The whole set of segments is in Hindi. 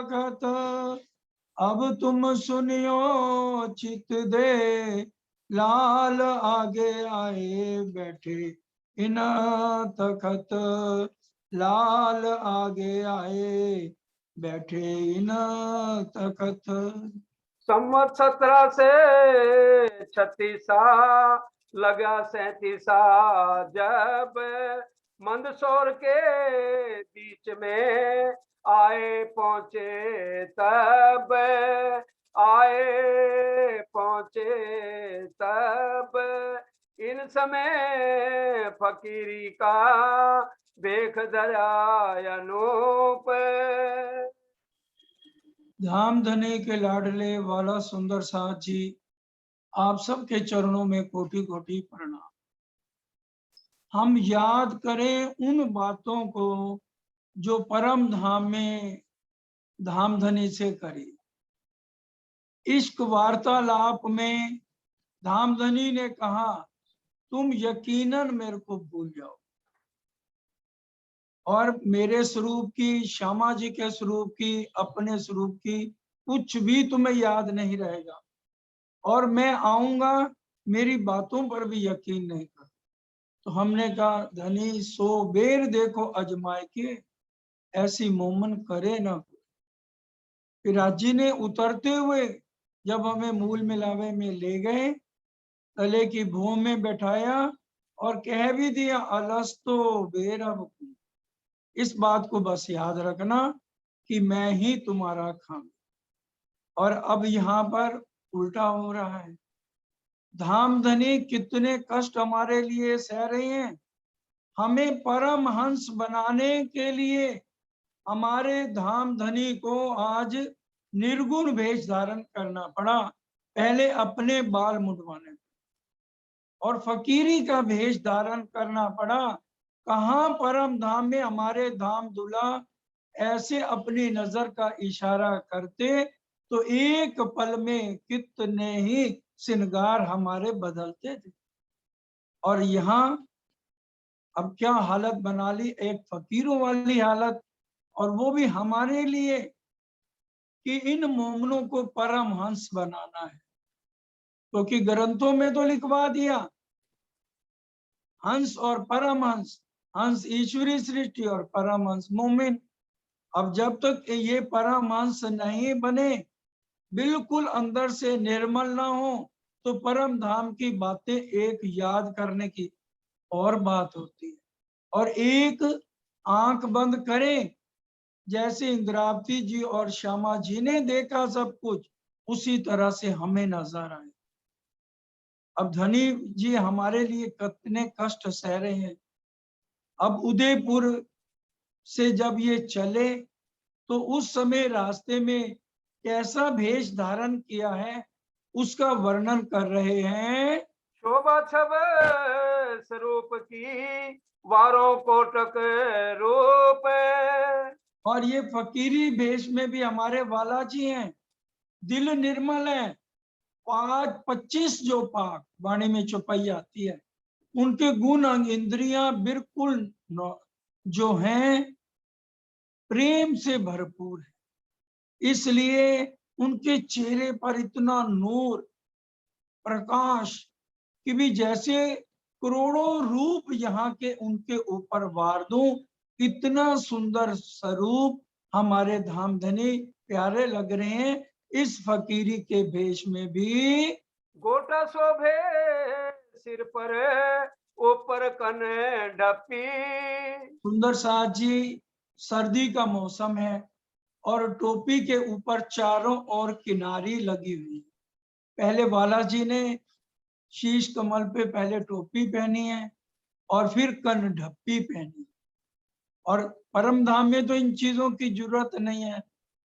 तखत, अब तुम सुनियो चित दे, लाल आगे आए बैठे इन तखत, लाल आगे आए बैठे इन तखत। संवत 17 से 36 लगा 37 जब मंदसौर के बीच में आए पहुंचे, तब आए पहुंचे तब इन समय फकीरी का भेख धरा अनूप। धामधनी के लाडले वाला सुंदर साथ जी, आप सबके चरणों में कोटि कोटि प्रणाम। हम याद करें उन बातों को जो परम धाम में धामधनी से करी। इश्क वार्तालाप में धामधनी ने कहा, तुम यकीनन मेरे को भूल जाओ और मेरे स्वरूप की, श्यामा जी के स्वरूप की, अपने स्वरूप की कुछ भी तुम्हें याद नहीं रहेगा, और मैं आऊंगा, मेरी बातों पर भी यकीन नहीं कर। तो हमने कहा, धनी 100 बेर देखो अजमाए के, ऐसी मोमन करे ना कोई। फिर राजी ने उतरते हुए जब हमें मूल मिलावे में ले गए, तले की भूम में बैठाया और कह भी दिया, अलस्तो बेरब। इस बात को बस याद रखना कि मैं ही तुम्हारा खाम। और अब यहाँ पर उल्टा हो रहा है। धामधनी कितने कष्ट हमारे लिए सह रहे हैं। हमें परम हंस बनाने के लिए हमारे धामधनी को आज निर्गुण वेश धारण करना पड़ा। पहले अपने बाल मुंडवाने और फकीरी का वेश धारण करना पड़ा। कहाँ परम धाम में हमारे धाम दूल्हा ऐसे अपनी नजर का इशारा करते तो एक पल में कितने ही श्रृंगार हमारे बदलते थे। और यहाँ अब क्या हालत बना ली, एक फकीरों वाली हालत, और वो भी हमारे लिए कि इन मोमनों को परम हंस बनाना है। क्योंकि ग्रंथों में तो लिखवा दिया हंस और परम हंस, हंस ईश्वरी सृष्टि और परम हंस मोमिन। अब जब तक ये परम हंस नहीं बने, बिल्कुल अंदर से निर्मल ना हो, तो परम धाम की बातें एक याद करने की और बात होती है, और एक आंख बंद करें, जैसे इंद्रावती जी और श्यामा जी ने देखा सब कुछ, उसी तरह से हमें नजर आए। अब धनी जी हमारे लिए कितने कष्ट सह रहे हैं। अब उदयपुर से जब ये चले तो उस समय रास्ते में कैसा वेश धारण किया है उसका वर्णन कर रहे हैं। शोभा छब स्वरूप की, वारों कोटक रूप। और ये फकीरी वेश में भी हमारे बालाजी हैं, दिल निर्मल है। 25 जो पाक वाणी में चौपाई आती है, उनके गुण अंग इंद्रियां बिल्कुल जो हैं प्रेम से भरपूर है। इसलिए उनके चेहरे पर इतना नूर प्रकाश कि भी जैसे करोड़ों रूप यहाँ के उनके ऊपर वार दूं, इतना सुंदर स्वरूप हमारे धामधनी प्यारे लग रहे हैं। इस फकीरी के भेष में भी गोटा शोभे सिर पर, ऊपर कन ढपी। सुंदर साथ जी, सर्दी का मौसम है और टोपी के ऊपर चारों ओर किनारी लगी हुई। पहले बालाजी ने शीश कमल पे पहले टोपी पहनी है और फिर कन ढप्पी पहनी। और परम धाम में तो इन चीजों की जरूरत नहीं है,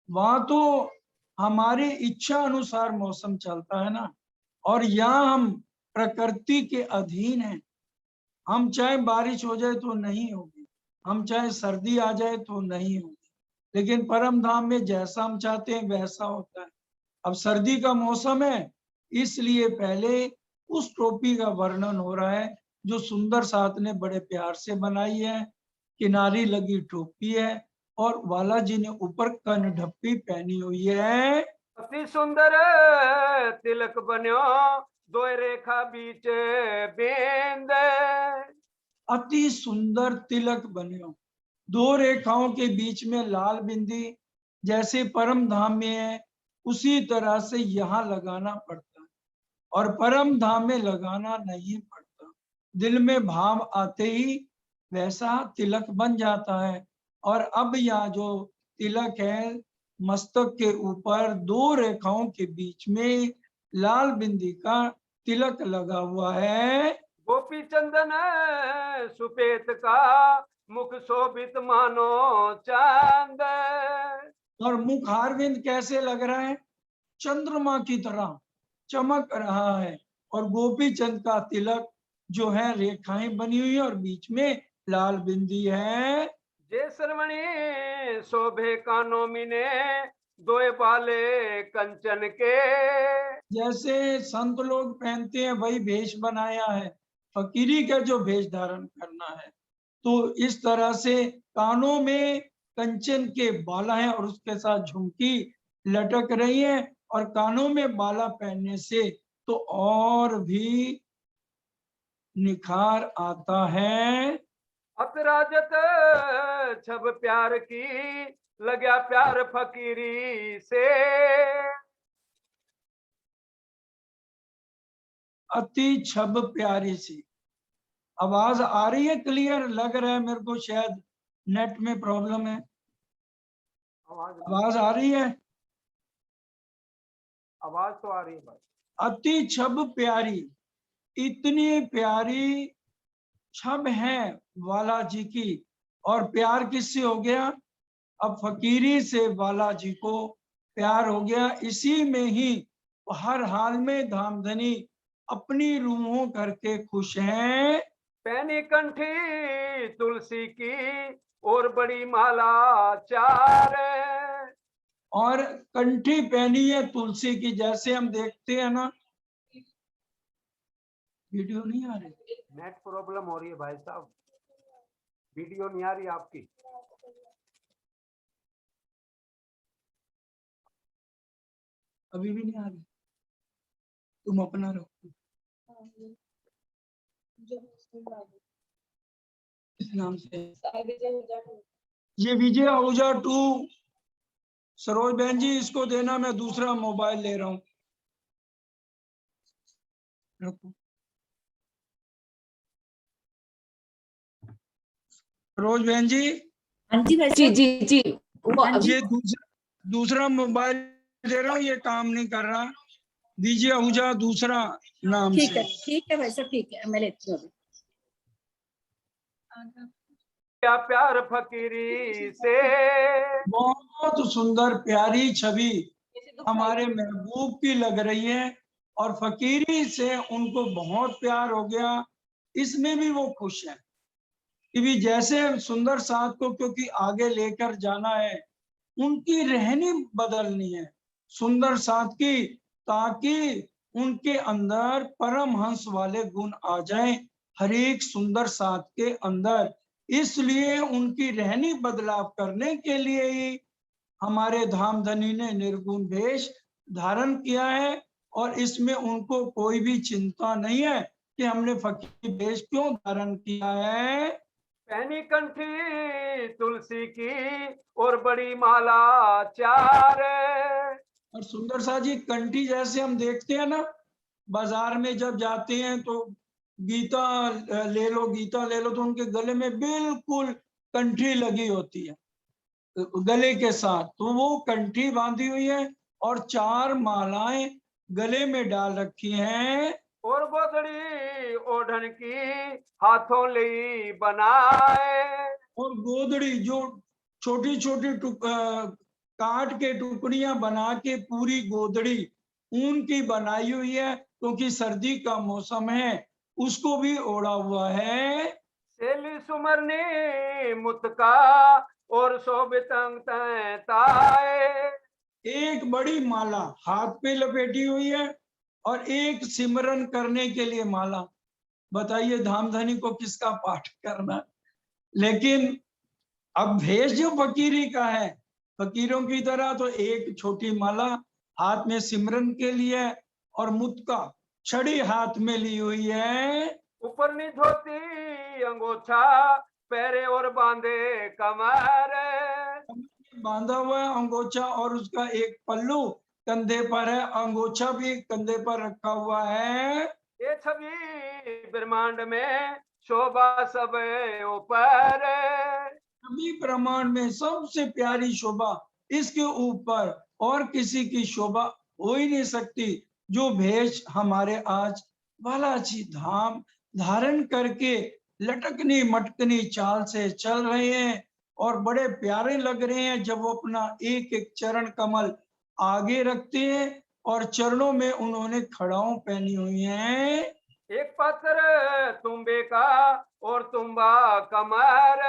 वहां तो हमारी इच्छा अनुसार मौसम चलता है ना। और यहाँ हम प्रकृति के अधीन हैं। हम चाहे बारिश हो जाए तो नहीं होगी, हम चाहे सर्दी आ जाए तो नहीं होगी, लेकिन परम धाम में जैसा हम चाहते हैं वैसा होता है। अब सर्दी का मौसम है, इसलिए पहले उस टोपी का वर्णन हो रहा है जो सुंदर साथ ने बड़े प्यार से बनाई है। किनारी लगी टोपी है और बालाजी ने ऊपर कनढप्पी पहनी हुई है। अति सुंदर तिलक बन्यो दो रेखा बीच बेंद। अति सुंदर तिलक बन्यो, दो रेखाओं के बीच में लाल बिंदी, जैसे परम धाम में है उसी तरह से यहाँ लगाना पड़ता है, और परम धाम में लगाना नहीं पड़ता। दिल में भाव आते ही वैसा तिलक बन जाता है। और अब यह जो तिलक है मस्तक के ऊपर दो रेखाओं के बीच में लाल बिंदी का तिलक लगा हुआ है। गोपी चंदन सुपेत का मुख शोभित मानो चांद। और मुख हारविंद कैसे लग रहा है? चंद्रमा की तरह चमक रहा है। और गोपी चंद का तिलक जो है रेखाएं बनी हुई है और बीच में लाल बिंदी है। जे सरवणी शोभे कानों मिने दोए बाले कंचन के। जैसे संत लोग पहनते हैं वही भेष बनाया है, फकीरी का जो भेष धारण करना है। तो इस तरह से कानों में कंचन के बाला है और उसके साथ झुमकी लटक रही है। और कानों में बाला पहनने से तो और भी निखार आता है। अपराजत छब प्यार की लग्या प्यार फकीरी से। अति छब प्यारी सी। आवाज आ रही है क्लियर? लग रहा है मेरे को शायद नेट में प्रॉब्लम है। आवाज आ रही है? आवाज तो आ रही है भाई। अति छब प्यारी, इतनी प्यारी छब है बालाजी की। और प्यार किससे हो गया? अब फकीरी से बालाजी को प्यार हो गया। इसी में ही हर हाल में धामधनी अपनी रूहों करके खुश हैं। पैनी कंठी तुलसी की और बड़ी माला चार। और कंठी पहनी है तुलसी की, जैसे हम देखते हैं ना। वीडियो नहीं आ रही? नेट प्रॉब्लम हो रही है भाई साहब, वीडियो नहीं आ रही आपकी। अभी भी नहीं आ रही? तुम अपना रखो। इस नाम से ये विजय आहूजा 2। सरोज बहन जी इसको देना, मैं दूसरा मोबाइल ले रहा हूँ। रखो। सरोज बहन जी, हाँ जी जी जी जी वो अभी ये दूसरा मोबाइल दे रहा हूँ, ये काम नहीं कर रहा। दीजिए आहूजा दूसरा नाम ठीक से। है भाई साहब, ठीक है मैं लेती हूँ अभी। क्या प्यार फकीरी से। बहुत सुंदर प्यारी छवि हमारे महबूब की लग रही है और फकीरी से उनको बहुत प्यार हो गया। इसमें भी वो खुश है कि भी जैसे सुंदर साथ को क्योंकि आगे लेकर जाना है, उनकी रहनी बदलनी है सुंदर साथ की, ताकि उनके अंदर परमहंस वाले गुण आ जाएं हर एक सुंदर साथ के अंदर। इसलिए उनकी रहनी बदलाव करने के लिए ही हमारे धामधनी ने निर्गुण वेश धारण किया है। और इसमें उनको कोई भी चिंता नहीं है कि हमने फकीर वेश क्यों धारण किया है। पैनी कंठी तुलसी की और बड़ी माला चार। और सुंदर सा जी कंठी जैसे हम देखते हैं ना, बाजार में जब जाते हैं तो गीता ले लो, गीता ले लो, तो उनके गले में बिल्कुल कंठी लगी होती है गले के साथ। तो वो कंठी बांधी हुई है और 4 मालाएं गले में डाल रखी हैं। और गोदड़ी ओढ़न की हाथों ले बनाए। और गोदड़ी जो छोटी छोटी काट के टुकड़ियां बना के पूरी गोदड़ी ऊन की बनाई हुई है, क्योंकि सर्दी का मौसम है, उसको भी ओढ़ा हुआ है। सेली सुमरनी मुतका और शोभित अंग ताए। एक बड़ी माला हाथ पे लपेटी हुई है और एक सिमरन करने के लिए माला। बताइए धामधनी को किसका पाठ करना? लेकिन अब भेष जो फकीरी का है, फकीरों की तरह तो एक छोटी माला हाथ में सिमरन के लिए और मुत्का छड़ी हाथ में ली हुई है। ऊपर नी धोती अंगोछा पैरे और बांधे कमर। बांधा हुआ है अंगोछा और उसका एक पल्लू कंधे पर है, अंगोछा भी कंधे पर रखा हुआ है। ये छवि ब्रह्मांड में शोभा सब ऊपर। सभी ब्रह्मांड में सबसे प्यारी शोभा इसके ऊपर और किसी की शोभा हो ही नहीं सकती। जो भेष हमारे आज बालाजी धाम धारण करके लटकनी मटकनी चाल से चल रहे हैं और बड़े प्यारे लग रहे हैं जब वो अपना एक एक चरण कमल आगे रखते हैं और चरणों में उन्होंने खड़ाऊ पहनी हुई हैं। एक पात्र तुम्बे का और तुम्बा कमर।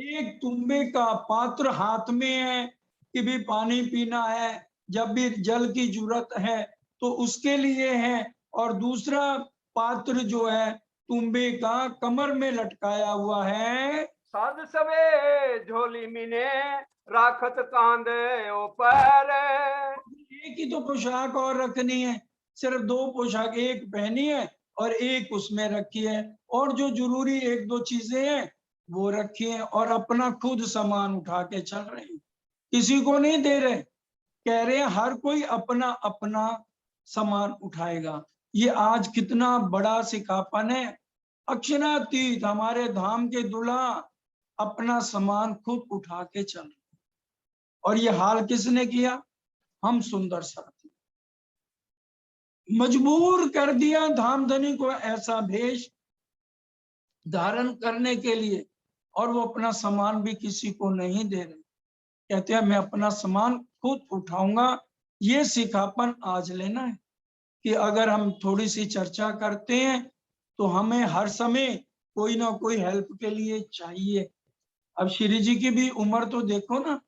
एक तुम्बे का पात्र हाथ में है कि भी पानी पीना है, जब भी जल की जरूरत है तो उसके लिए है, और दूसरा पात्र जो है तुम्बे का कमर में लटकाया हुआ है। साध सवे झोली मिने राखत कांधे ऊपर। एक ही तो पोशाक और रखनी है, सिर्फ दो पोशाक एक पहनी है और एक उसमें रखी है, और जो जरूरी एक दो चीजें हैं वो रखी है, और अपना खुद सामान उठा के चल रहे हैं, किसी को नहीं दे रहे। कह रहे हैं हर कोई अपना अपना सामान उठाएगा। ये आज कितना बड़ा सिखापन है। अक्षरातीत हमारे धाम के दूल्हा अपना सामान खुद उठा के चल रहे, और ये हाल किसने किया? हम सुंदर साथी। मजबूर कर दिया धामधनी को ऐसा भेष धारण करने के लिए, और वो अपना सामान भी किसी को नहीं दे रहे। कहते हैं मैं अपना सामान खुद उठाऊंगा। ये सिखापन आज लेना है कि अगर हम थोड़ी सी चर्चा करते हैं तो हमें हर समय कोई ना कोई हेल्प के लिए चाहिए। अब श्री जी की भी उम्र तो देखो ना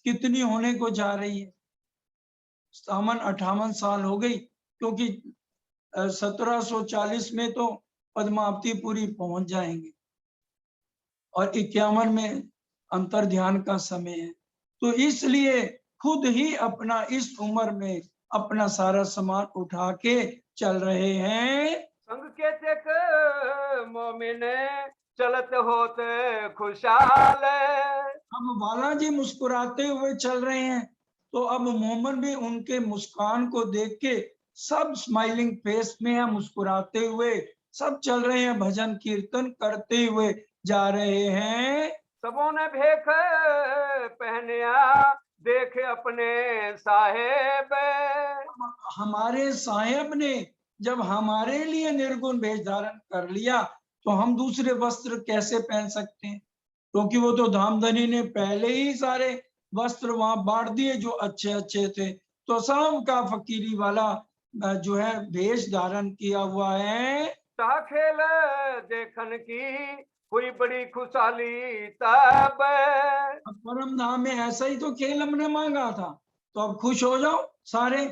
कितनी होने को जा रही है, 57-58 साल हो गई, क्योंकि 1740 में तो पद्मावती पूरी पहुंच जाएंगे और 51 में अंतर ध्यान का समय है। तो इसलिए खुद ही अपना इस उम्र में अपना सारा सामान उठा के चल रहे हैं। संग के चक मोमिन चलत होते खुशहाल। अब बालाजी मुस्कुराते हुए चल रहे हैं, तो अब मोहम्मद भी उनके मुस्कान को देख के सब स्माइलिंग फेस में है, मुस्कुराते हुए सब चल रहे हैं, भजन कीर्तन करते हुए जा रहे हैं। सबों ने भेख पहनिया देखे अपने साहेब। हमारे साहेब ने जब हमारे लिए निर्गुण वेश धारण कर लिया तो हम दूसरे वस्त्र कैसे पहन सकते हैं? क्योंकि वो तो धामधनी ने पहले ही सारे वस्त्र वहां बांट दिए जो अच्छे अच्छे थे, तो सब का फकीरी वाला जो है वेश धारण किया हुआ है। ता खेल देखन की हुई बड़ी खुशहाली तब। अब परम धाम में ऐसा ही तो खेल हमने मांगा था, तो अब खुश हो जाओ सारे।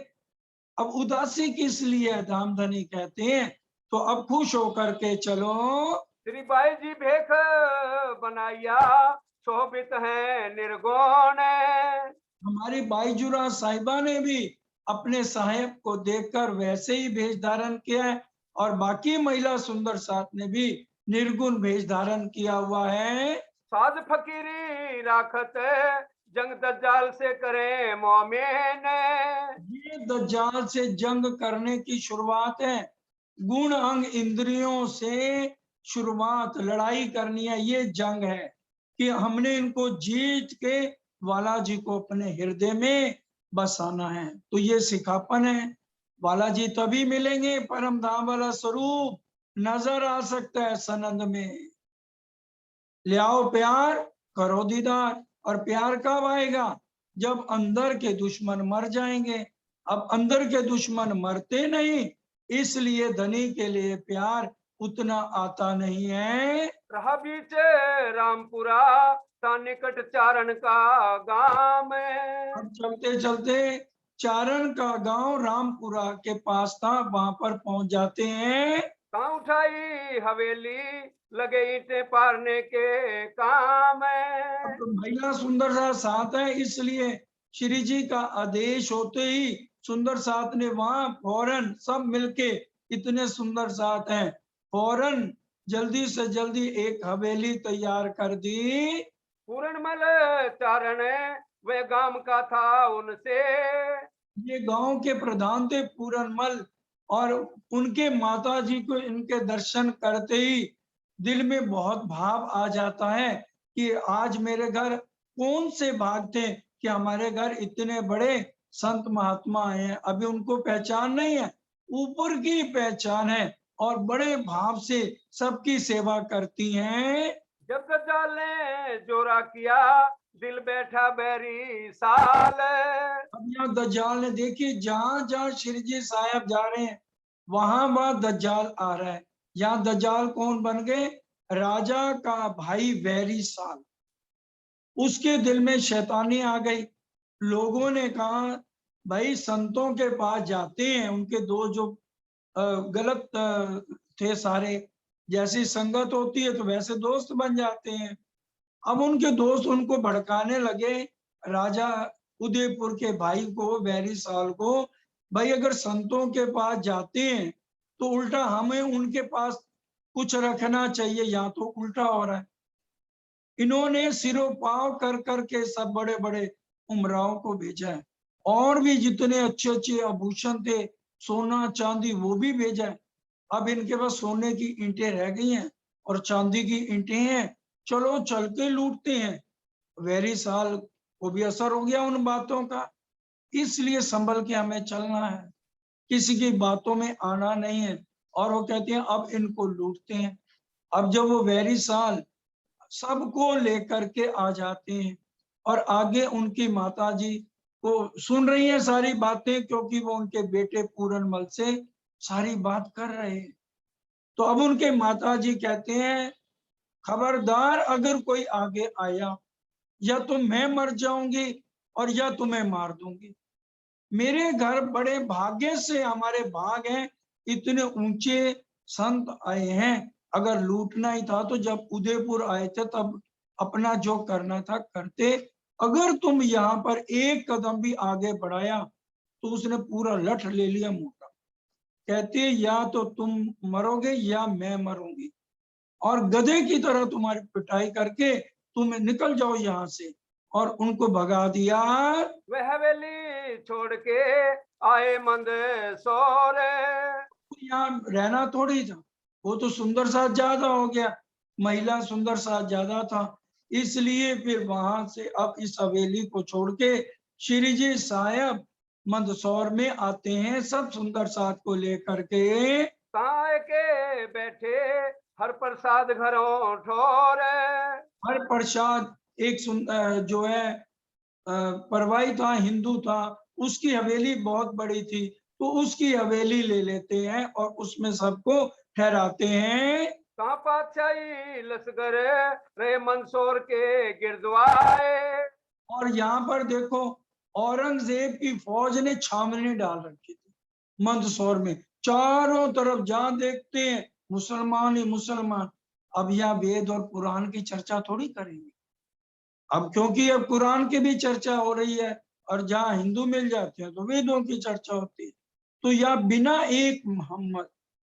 अब उदासी किस लिए है? धामधनी कहते हैं तो अब खुश होकर के चलो। श्री बाई जी भेख बनाया शोभित है निर्गुण। हमारी बाईजुरा साहिबा ने भी अपने साहेब को देखकर वैसे ही भेष धारण किया है, और बाकी महिला सुंदर साथ ने भी निर्गुण भेष धारण किया हुआ है। साध फकीरी राखत जंग दज्जाल से करे मोमिन। ये दज्जाल से जंग करने की शुरुआत है। गुण अंग इंद्रियों से शुरुआत लड़ाई करनी है, ये जंग है कि हमने इनको जीत के बालाजी को अपने हृदय में बसाना है। तो ये सिखापन है। बालाजी तभी मिलेंगे, परम धाम वाला स्वरूप नजर आ सकता है सनंद में। ले आओ प्यार, करो दीदार। और प्यार कब आएगा? जब अंदर के दुश्मन मर जाएंगे। अब अंदर के दुश्मन मरते नहीं, इसलिए धनी के लिए प्यार उतना आता नहीं है। रहा बीच रामपुरा ता निकट चारण का गांव। अब चलते चलते चारण का गांव रामपुरा के पास था, वहां पर पहुंच जाते हैं। कहाँ उठाई हवेली, लगे ईंटें पारने के काम है। अब महिला सुंदर साथ साथ है, इसलिए श्री जी का आदेश होते ही सुंदर साथ ने वहां फौरन सब मिलके, इतने सुंदर साथ हैं, फौरन जल्दी से जल्दी एक हवेली तैयार कर दी। पूरणमल चारण वे गांव का था उनसे, ये गांव के प्रधान थे पूरनमल, और उनके माता जी को इनके दर्शन करते ही दिल में बहुत भाव आ जाता है कि आज मेरे घर कौन से भाग थे कि हमारे घर इतने बड़े संत महात्मा आए हैं। अभी उनको पहचान नहीं है, ऊपर की पहचान है, और बड़े भाव से सबकी सेवा करती हैं। जब दज्जाल ने जोरा किया, दिल बैठा बैरी साल। अब यहाँ दज्जाल ने, देखिए जहां जहां श्री जी साहब जा रहे हैं वहां वहां दज्जाल आ रहा है। यहाँ दज्जाल कौन बन गए? राजा का भाई वैरी साल, उसके दिल में शैतानी आ गई। लोगों ने कहा भाई संतों के पास जाते हैं, उनके दो जो गलत थे सारे, जैसी संगत होती है तो वैसे दोस्त बन जाते हैं। अब उनके दोस्त उनको भड़काने लगे, राजा उदयपुर के भाई को, वैरी साल को, भाई अगर संतों के पास जाते हैं तो उल्टा हमें उनके पास कुछ रखना चाहिए, यहाँ तो उल्टा हो रहा है। इन्होंने सिरों पाव कर करके सब बड़े बड़े उमराव को भेजा है, और भी जितने अच्छे अच्छे आभूषण थे, सोना चांदी, वो भी भेजा है। अब इनके पास सोने की ईंटें रह गई हैं और चांदी की ईंटें हैं, चलो चल के लूटते हैं। वैरी साल को भी असर हो गया उन बातों का, इसलिए संभल के हमें चलना है, किसी की बातों में आना नहीं है। और वो कहते हैं अब इनको लूटते हैं। अब जब वो वैरी साल सबको लेकर के आ जाते हैं, और आगे उनकी माता जी को सुन रही है सारी बातें, क्योंकि वो उनके बेटे पूरनमल से सारी बात कर रहे हैं। तो अब उनके माता जी कहते हैं खबरदार अगर कोई आगे आया, या तो मैं मर जाऊंगी और या तुम्हें मार दूंगी। मेरे घर बड़े भाग्य से हमारे भाग हैं, इतने ऊंचे संत आए हैं। अगर लूटना ही था तो जब उदयपुर आए थे तब अपना जो करना था करते। अगर तुम यहाँ पर एक कदम भी आगे बढ़ाया तो उसने पूरा लठ ले लिया मोटा। कहते या तो तुम मरोगे या मैं मरूंगी, और गधे की तरह तुम्हारी पिटाई करके तुम निकल जाओ यहाँ से। और उनको भगा दिया। वह हवेली छोड़ के आए मंदसौर, यहाँ रहना थोड़ी था, वो तो सुंदर साथ ज्यादा हो गया, महिला सुंदर साथ ज्यादा था, इसलिए फिर वहां से अब इस हवेली को छोड़ के श्री जी साहब मंदसौर में आते हैं, सब सुंदर साथ को लेकर के। ताए के बैठे हर प्रसाद घरों ठोर। हर प्रसाद एक जो है परवाई था, हिंदू था, उसकी हवेली बहुत बड़ी थी, तो उसकी हवेली ले लेते हैं और उसमें सबको ठहराते हैं। कहाँ पातशाही लश्कर रे मंदसौर के गिरदवाए। और यहाँ पर देखो औरंगजेब की फौज ने छावनी डाल रखी थी मंदसौर में, चारों तरफ जहां देखते हैं मुसलमान ही मुसलमान। अब यहाँ वेद और पुराण की चर्चा थोड़ी करेंगे, अब क्योंकि अब कुरान की भी चर्चा हो रही है, और जहाँ हिंदू मिल जाते हैं तो वेदों की चर्चा होती है। तो यहाँ बिना एक मोहम्मद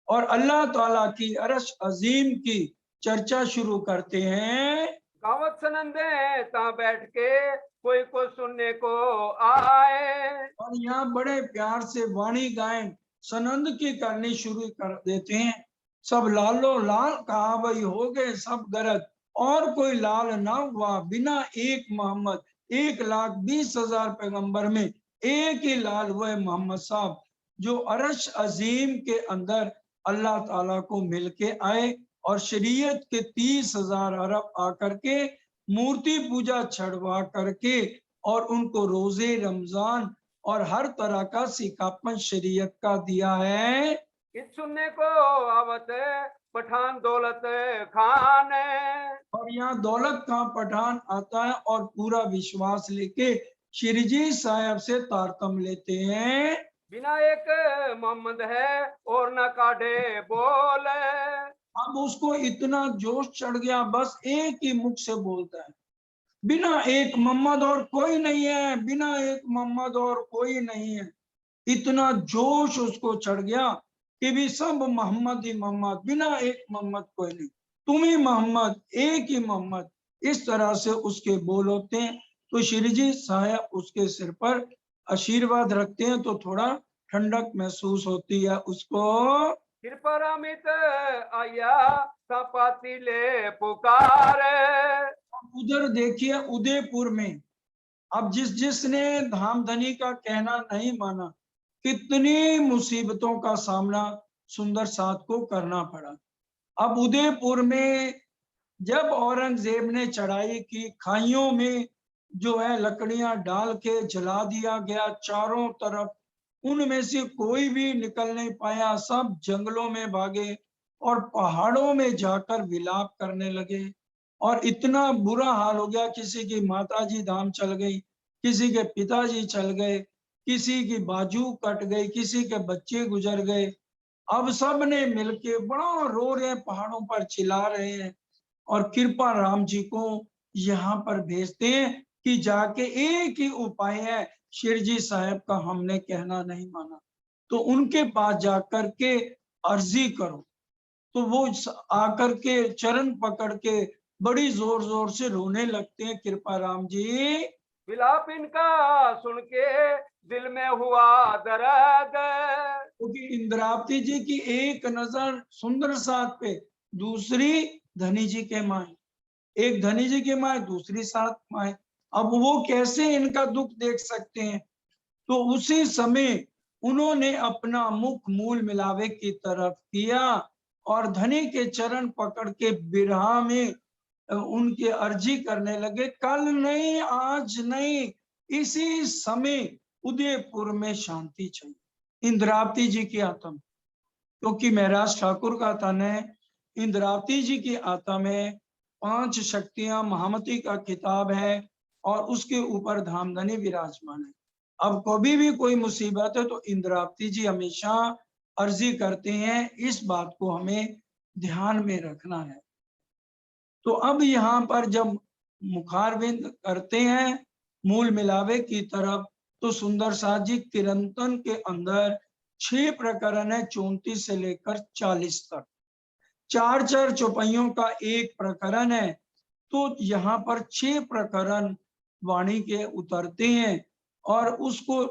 और अल्लाह ताला की अरश अजीम की चर्चा शुरू करते हैं। गावत सनंदे ता बैठ के कोई को सुनने को आए। और यहाँ बड़े प्यार से वाणी गायन सनंद की करनी शुरू कर देते हैं। सब लालो लाल कहा वही हो गए सब गरज, और कोई लाल ना हुआ बिना एक मोहम्मद। 1,20,000 पैगंबर में एक ही लाल हुए मोहम्मद साहब, जो अरश अजीम के अंदर अल्लाह ताला को मिलके आए, और शरीयत के 30,000 अरब आकर के मूर्ति पूजा छड़वा करके, और उनको रोजे रमजान और हर तरह का सिखापन शरीयत का दिया है। इस सुनने को आवत पठान दौलत खान। और यहाँ दौलत खां पठान आता है और पूरा विश्वास लेके श्री जी साहब से तारतम लेते हैं। बिना एक मोहम्मद है और न काढ़े बोल। अब उसको इतना जोश चढ़ गया, बस एक ही मुख से बोलता है, बिना एक मोहम्मद और कोई नहीं है, बिना एक मोहम्मद और कोई नहीं है। इतना जोश उसको चढ़ गया कि भी सब मोहम्मद ही मोहम्मद, बिना एक मोहम्मद कोई नहीं, तुम ही मोहम्मद, एक ही मोहम्मद। इस तरह से उसके बोल होते हैं। तो श्री जी साहब उसके सिर पर आशीर्वाद रखते हैं तो थोड़ा ठंडक महसूस होती है उसको। कृपारामित आया सपाती ले पुकार। उधर देखिए उदयपुर में, अब जिसने धामधनी का कहना नहीं माना, कितनी मुसीबतों का सामना सुंदर साध को करना पड़ा। अब उदयपुर में जब औरंगजेब ने चढ़ाई की, खाइयों में जो है लकड़ियां डाल के जला दिया गया चारों तरफ, उनमें से कोई भी निकल नहीं पाया, सब जंगलों में भागे और पहाड़ों में जाकर विलाप करने लगे। और इतना बुरा हाल हो गया, किसी की माताजी धाम चल गई, किसी के पिताजी चल गए, किसी की बाजू कट गई, किसी के बच्चे गुजर गए। अब सब ने मिलके बड़ा रो रहे हैं, पहाड़ों पर चिल्ला रहे हैं और कृपा राम जी को यहाँ पर भेजते हैं कि जाके एक ही उपाय है, शिरजी साहब का हमने कहना नहीं माना, तो उनके पास जाकर के अर्जी करो। तो वो आकर के चरण पकड़ के बड़ी जोर जोर से रोने लगते हैं कृपा राम जी। विलाप इनका सुन के दिल में हुआ दर्द। क्योंकि इंद्रावती जी की एक नजर सुंदर साथ पे, दूसरी धनी जी के माए, एक धनी जी के माए, दूसरी साथ माए। अब वो कैसे इनका दुख देख सकते हैं? तो उसी समय उन्होंने अपना मुख मूल मिलावे की तरफ किया और धनी के चरण पकड़ के बिरहा में उनके अर्जी करने लगे, कल नहीं, आज नहीं, इसी समय उदयपुर में शांति चाहिए। इंद्रावती जी की आत्मा, क्योंकि महराज ठाकुर का तन है, इंद्रावती जी की आत्मा में 5 शक्तियां, महामती का किताब है और उसके ऊपर धामधनी विराजमान है। अब कभी भी कोई मुसीबत है तो इंद्रावती जी हमेशा अर्जी करते हैं, इस बात को हमें ध्यान में रखना है। तो अब यहाँ पर जब मुखारविंद करते हैं मूल मिलावे की तरफ, तो सुंदर साथ जी किरंतन के अंदर 6 प्रकरण है, 34 से लेकर 40 तक, 4-4 चौपाइयों का एक प्रकरण है। तो यहाँ पर 6 प्रकरण वाणी के उतरते हैं और उसको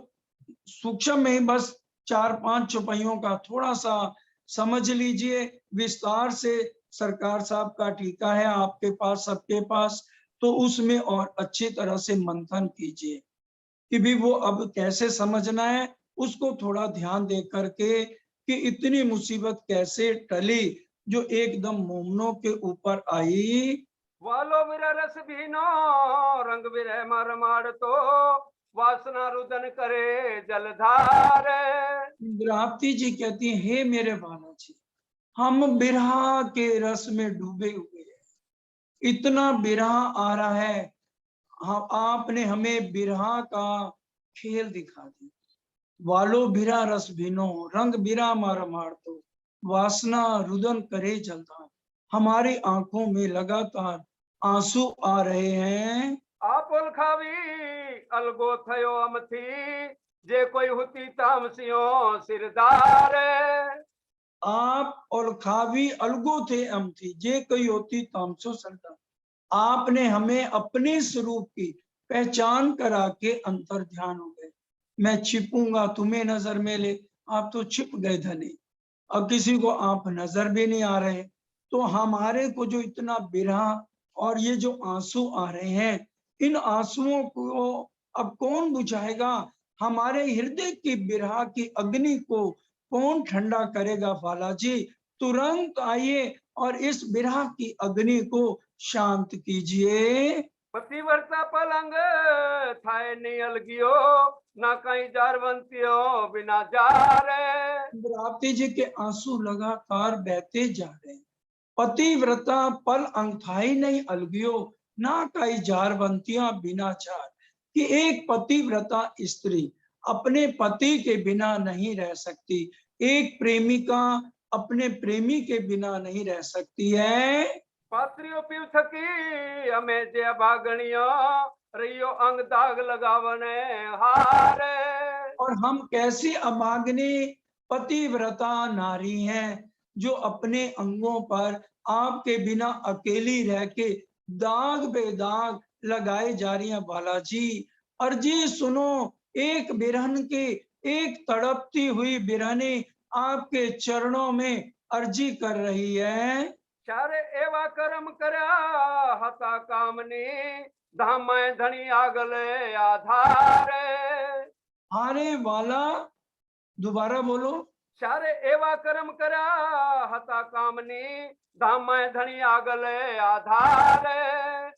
सूक्ष्म में बस 4-5 चौपाइयों का थोड़ा सा समझ लीजिए। विस्तार से सरकार साहब का टीका है आपके पास, सबके पास, तो उसमें और अच्छी तरह से मंथन कीजिए कि भी वो अब कैसे समझना है, उसको थोड़ा ध्यान दे करके कि इतनी मुसीबत कैसे टली जो एकदम मोमनों के ऊपर आई। वालो विरह रस भीनो रंग विरह मार मार तो वासना रुदन करे जलधार। इंद्रावती जी कहती हैं, हे मेरे बाला जी, हम बिरहा के रस में डूबे हुए हैं, इतना बिरहा आ रहा है, आपने हमें बिरहा का खेल दिखा दिया। वालो बिरा रस भिनो रंग बिरा मार मार तो वासना रुदन करे जलधार। हमारी आंखों में लगातार आंसू आ रहे हैं। आपुल खावी अलगो थयो अमथी जे कोई हुती तामसियो सिरदार। आप और खावी अलगो थे हम थी, जे कोई होती तामसो सरदार। आपने हमें अपने स्वरूप की पहचान करा के अंतर ध्यान हो गए। मैं छिपूंगा तुम्हें नजर में ले, आप तो छिप गए धनी, अब किसी को आप नजर भी नहीं आ रहे। तो हमारे को जो इतना बिरहा और ये जो आंसू आ रहे हैं, इन आंसुओं को अब कौन बुझाएगा? हमारे हृदय की बिरहा की अग्नि को कौन ठंडा करेगा? बालाजी तुरंत आइए और इस बिरहा की अग्नि को शांत कीजिए। पतिव्रता पलंग थाए नियल गियो ना कहीं जारवंतियो बिना जार। इंद्रावती जी के आंसू लगातार बहते जा रहे हैं। पतिव्रता पल अंगथाई नहीं अलगियो ना कई जारवंतियां बिना चार, कि एक पतिव्रता स्त्री अपने पति के बिना नहीं रह सकती, एक प्रेमिका अपने प्रेमी के बिना नहीं रह सकती है। पात्रियों पीव थकी हमें जे भागणिया रहियो अंग दाग लगावने हारे। और हम कैसी अभागिनी पतिव्रता नारी हैं जो अपने अंगों पर आपके बिना अकेली रह के दाग बेदाग लगाए जा रही हैं बालाजी। और जी सुनो, एक बिरहन के, एक तड़पती हुई बिरहनी आपके चरणों में अर्जी कर रही है। चारे एवा कर्म करया हता कामनी धाम में धनी आगले आधारे। हारे वाला, दोबारा बोलो। चारे एवा कर्म करया हता कामनी धाम में धनी आगले आधारे।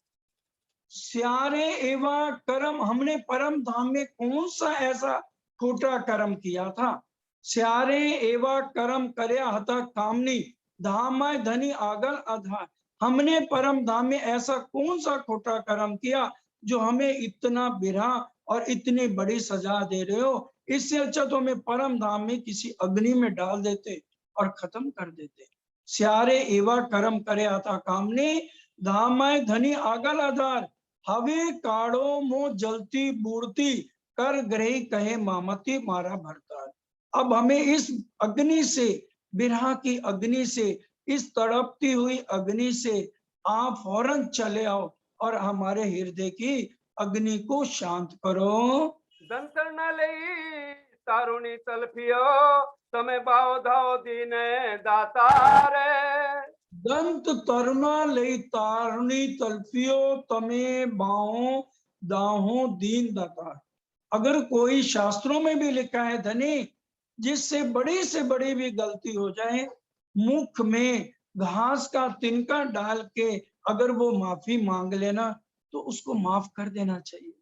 स्यारे एवा कर्म, हमने परम धाम में कौन सा ऐसा खोटा कर्म किया था? स्यारे एवा कर्म करया हता कामनी धाम में धनी आगल आधार। हमने परम धाम में ऐसा कौन सा खोटा कर्म किया जो हमें इतना बिरहा और इतनी बड़ी सजा दे रहे हो? इससे अच्छा तो हमें परम धाम में किसी अग्नि में डाल देते और खत्म कर देते। स्यारे एवा कर्म करया हता कामनी धाम में धनी आगल आधार। हवे काड़ो मो जलती बूढ़ती कर ग्रही कहे मामती मारा भरता। अब हमें इस अग्नि से, बिरहा की अग्नि से, इस तड़पती हुई अग्नि से आप फौरन चले आओ और हमारे हृदय की अग्नि को शांत करो। दंतर न लई तारुणी तलफियो तमे बाओ धाओ दीने दातारे। दंत तरुणा लई तारुणी तल्फियो तमे बाहों दाहों दीन दाता। अगर कोई शास्त्रों में भी लिखा है धनी, जिससे बड़ी से बड़ी भी गलती हो जाए, मुख में घास का तिनका डाल के अगर वो माफी मांग लेना तो उसको माफ कर देना चाहिए।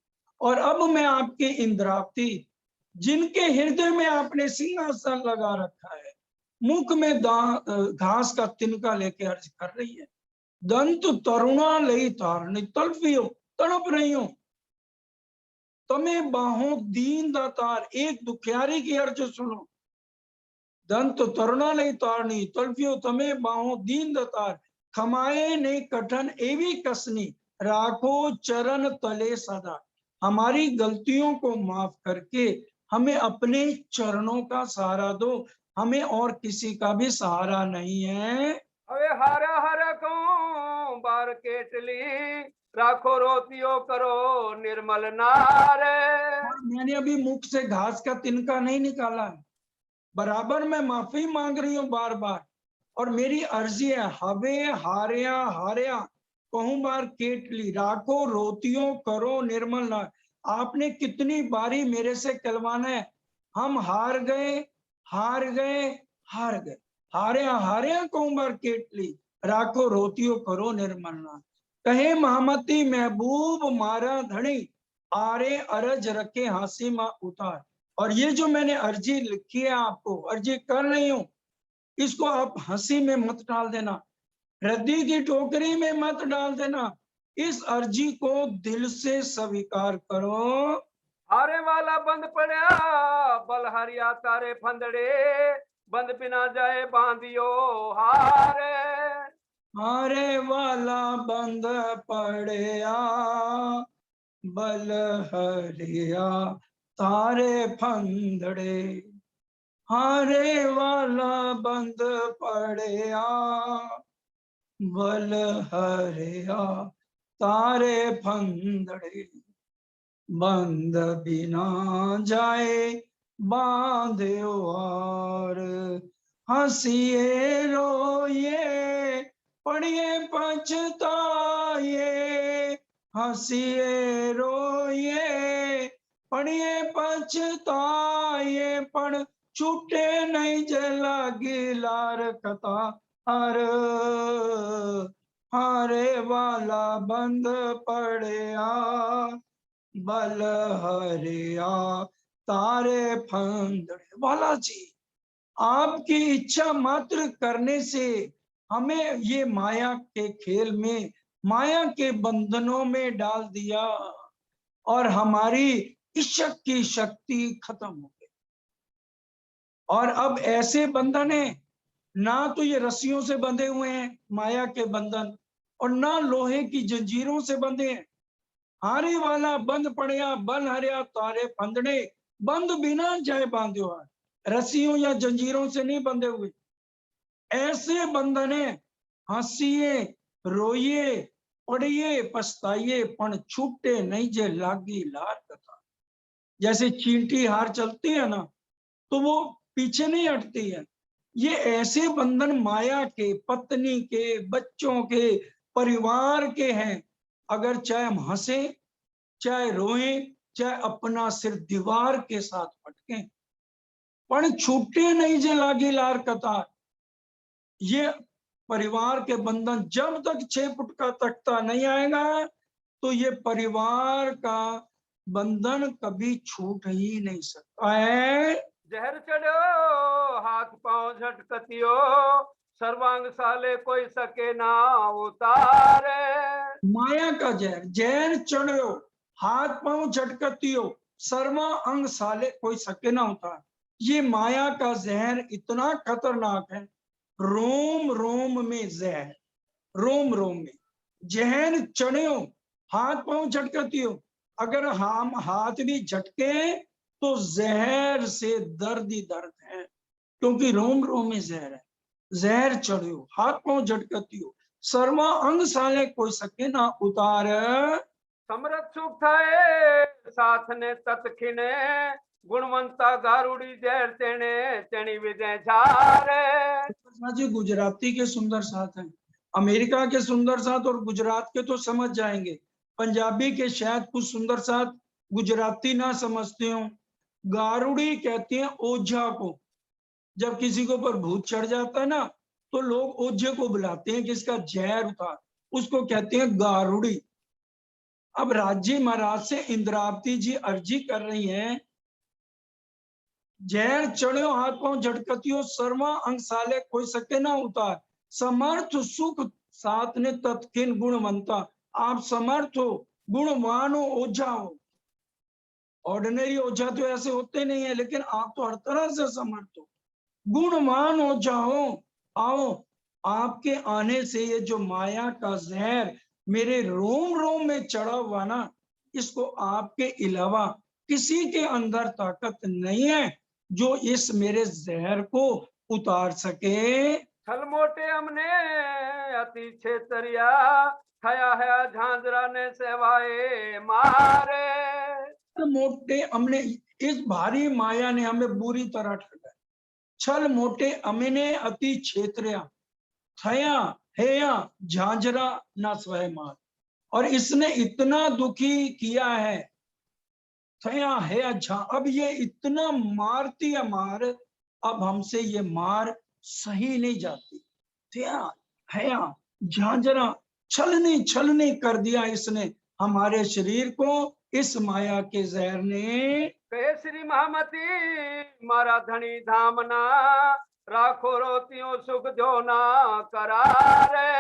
और अब मैं आपके इंद्रावती, जिनके हृदय में आपने सिंहासन लगा रखा है, मुख में घास का तिनका लेके अर्ज कर रही है। दंत तरुणा लई तारणी तल्फियो, तड़प रही हो तमे बाहों दीन दातार। एक दुखियारी की अर्ज सुनो। दंत तरुणा लई तारणी तल्फियो तमे बाहों दीन दातार। खमाए ने कठन एवी कसनी राखो चरण तले सदा। हमारी गलतियों को माफ करके हमें अपने चरणों का सहारा दो, हमें और किसी का भी सहारा नहीं है। अवे हरा हरा को बार केटली राखो रोतियो करो निर्मल नारे। और मैंने अभी मुख से घास का तिनका नहीं निकाला है, बराबर मैं माफी मांग रही हूँ बार बार। और मेरी अर्जी है, हवे हारिया हारिया कहूं बार केटली राखो रोतियों करो निर्मल नार। आपने कितनी बारी मेरे से कहलवाना है, हम हार गए हार गए हार गए। हारिया हारिया कहूं बार केटली राखो रोतियों करो निर्मल नार। कहे महामती महबूब मारा धनी आरे अरज रखे हासी मां उतार। और ये जो मैंने अर्जी लिखी है, आपको अर्जी कर रही हूं, इसको आप हंसी में मत डाल देना, रद्दी की टोकरी में मत डाल देना। इस अर्जी को दिल से स्वीकार करो। हारे वाला बंद पड़ा बल हरिया तारे फंदड़े बंद बिना जाए बांधियो हारे। हारे वाला बंद पड़या बल हरिया तारे फंदड़े। हारे वाला बंद पड़या बल हरिया तारे फंदड़े। बंद बिना जाए बांध्यो हार। हंसिए रोइए पढ़िए पछताए। हंसिए रोइए पढ़िए पछताए। पण छूटे नहीं जला गिलार कथा हर। हारे वाला बंद पड़या बल हरिया तारे फंदड़े। वाला जी, आपकी इच्छा मात्र करने से हमें ये माया के खेल में, माया के बंधनों में डाल दिया और हमारी इश्क की शक्ति खत्म हो गई। और अब ऐसे बंधन है, ना तो ये रस्सियों से बंधे हुए हैं माया के बंधन, और ना लोहे की जंजीरों से बंधे हैं। हारे वाला बंद पड़िया बल हरिया तारे फंदड़े, बंद बिना जाए बांध्यो हार। रस्सियों या जंजीरों से नहीं बंधे हुए, ऐसे बंधन है। हंसिए रोइए पड़िए पछताइए पण छूटे नहीं जे लागी लार कथा। जैसे चींटी हार चलती है ना, तो वो पीछे नहीं हटती है। ये ऐसे बंधन माया के, पत्नी के, बच्चों के, परिवार के हैं। अगर चाहे हम हंसे, चाहे रोएं, चाहे अपना सिर दीवार के साथ पटके, पण छूटे नहीं जे लागी लार कतार। ये परिवार के बंधन जब तक 6 फुट का तख्ता नहीं आएगा, तो ये परिवार का बंधन कभी छूट ही नहीं सकता है। जहर चढ़ो हाथ पांव झटकतियो, सर्वांग साले कोई सके ना उतारे। माया का जहर, जहर चढ़ो हाथ पांव झटकतियो, सर्वा अंग साले कोई सके ना उतार। ये माया का जहर इतना खतरनाक है, रोम रोम में जहर, रोम रोम में जहर चढ़ो हाथ पांव झटकतियो। अगर हम हाथ भी झटके तो जहर से दर्द ही दर्द है, क्योंकि रोम रोम में जहर है। जहर चढ़ो हाथ पांव झटकतियो, सर्वा अंग साले कोई सके ना उतार। समरथ सुख थाए साथ ने तत्खिने, गुणवंता गारुड़ी जहर तेने तेनी विदे झारे। जी गुजराती के सुंदर साथ हैं, अमेरिका के सुंदर साथ और गुजरात के तो समझ जाएंगे, पंजाबी के शायद कुछ सुंदर साथ गुजराती ना समझते हो। गारुड़ी कहते हैं ओझा को। जब किसी के ऊपर भूत चढ़ जाता है ना, तो लोग ओझे को बुलाते हैं जिसका जहर उतार, उसको कहते हैं गारुड़ी। अब राज्य महाराज से इंद्रावती जी अर्जी कर रही हैं, जहर चढ़ो हाथ पांव झटकतियो, सर्वा अंग साले कोई सके ना उतार। समर्थ सुख साथ ने तत्किन गुणवंता। आप समर्थ हो, गुणवान हो, ओझा हो। ऑर्डिनरी ओझा तो ऐसे होते नहीं है, लेकिन आप तो हर तरह से समर्थ हो, गुणवान ओझा हो। आओ, आपके आने से ये जो माया का जहर मेरे रोम रोम में चढ़ा हुआ ना, इसको आपके अलावा किसी के अंदर ताकत नहीं है जो इस मेरे जहर को उतार सके। छल मोटे हमने अति छेतरिया, खया है झांझरा ने सेवाए मारे। मोटे हमने, इस भारी माया ने हमें बुरी तरह ठगा। छल मोटे हमने अति छेतरिया, थया हेया झांझरा ना स्वय मार। और इसने इतना दुखी किया है, थया हेया झा, अब ये इतना मारती है मार, अब हमसे ये मार सही नहीं जाती। थया हेया झांझरा, छलनी कर दिया इसने हमारे शरीर को, इस माया के जहर ने। कहे श्री महामती मारा धनी धामना, राखो रोतियों सुख जो ना करारे।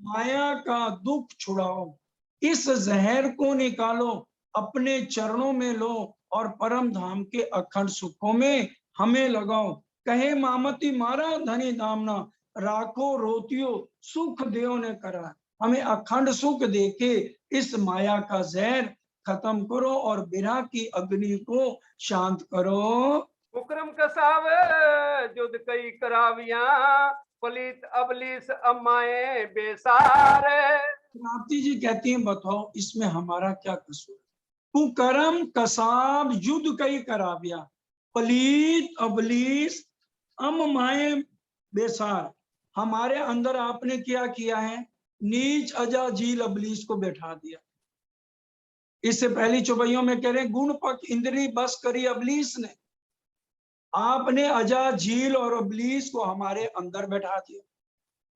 माया का दुख छुड़ाओ, इस जहर को निकालो, अपने चरणों में लो और परम धाम के अखंड सुखों में हमें लगाओ। कहे मामती मारा धनी धामना, राखो रोतियो सुख देव ने करा। हमें अखंड सुख देके इस माया का जहर खत्म करो और विरह की अग्नि को शांत करो। उक्रम कसाव जुद कई कराविया, पलित अबलीस अम्माए बेसारे। क्रांति जी कहती हैं, बताओ इसमें हमारा क्या कसूर? तू करम कसाब युद्ध कई कराविया, पलीत अबलीस अम माए बेसार। हमारे अंदर आपने क्या किया है? नीच अजा झील अबलीस को बैठा दिया। इससे पहली चौपाइयों में कह रहे हैं, गुण पक इंद्री बस करी अबलीस ने। आपने अजा झील और अबलीस को हमारे अंदर बैठा दिया।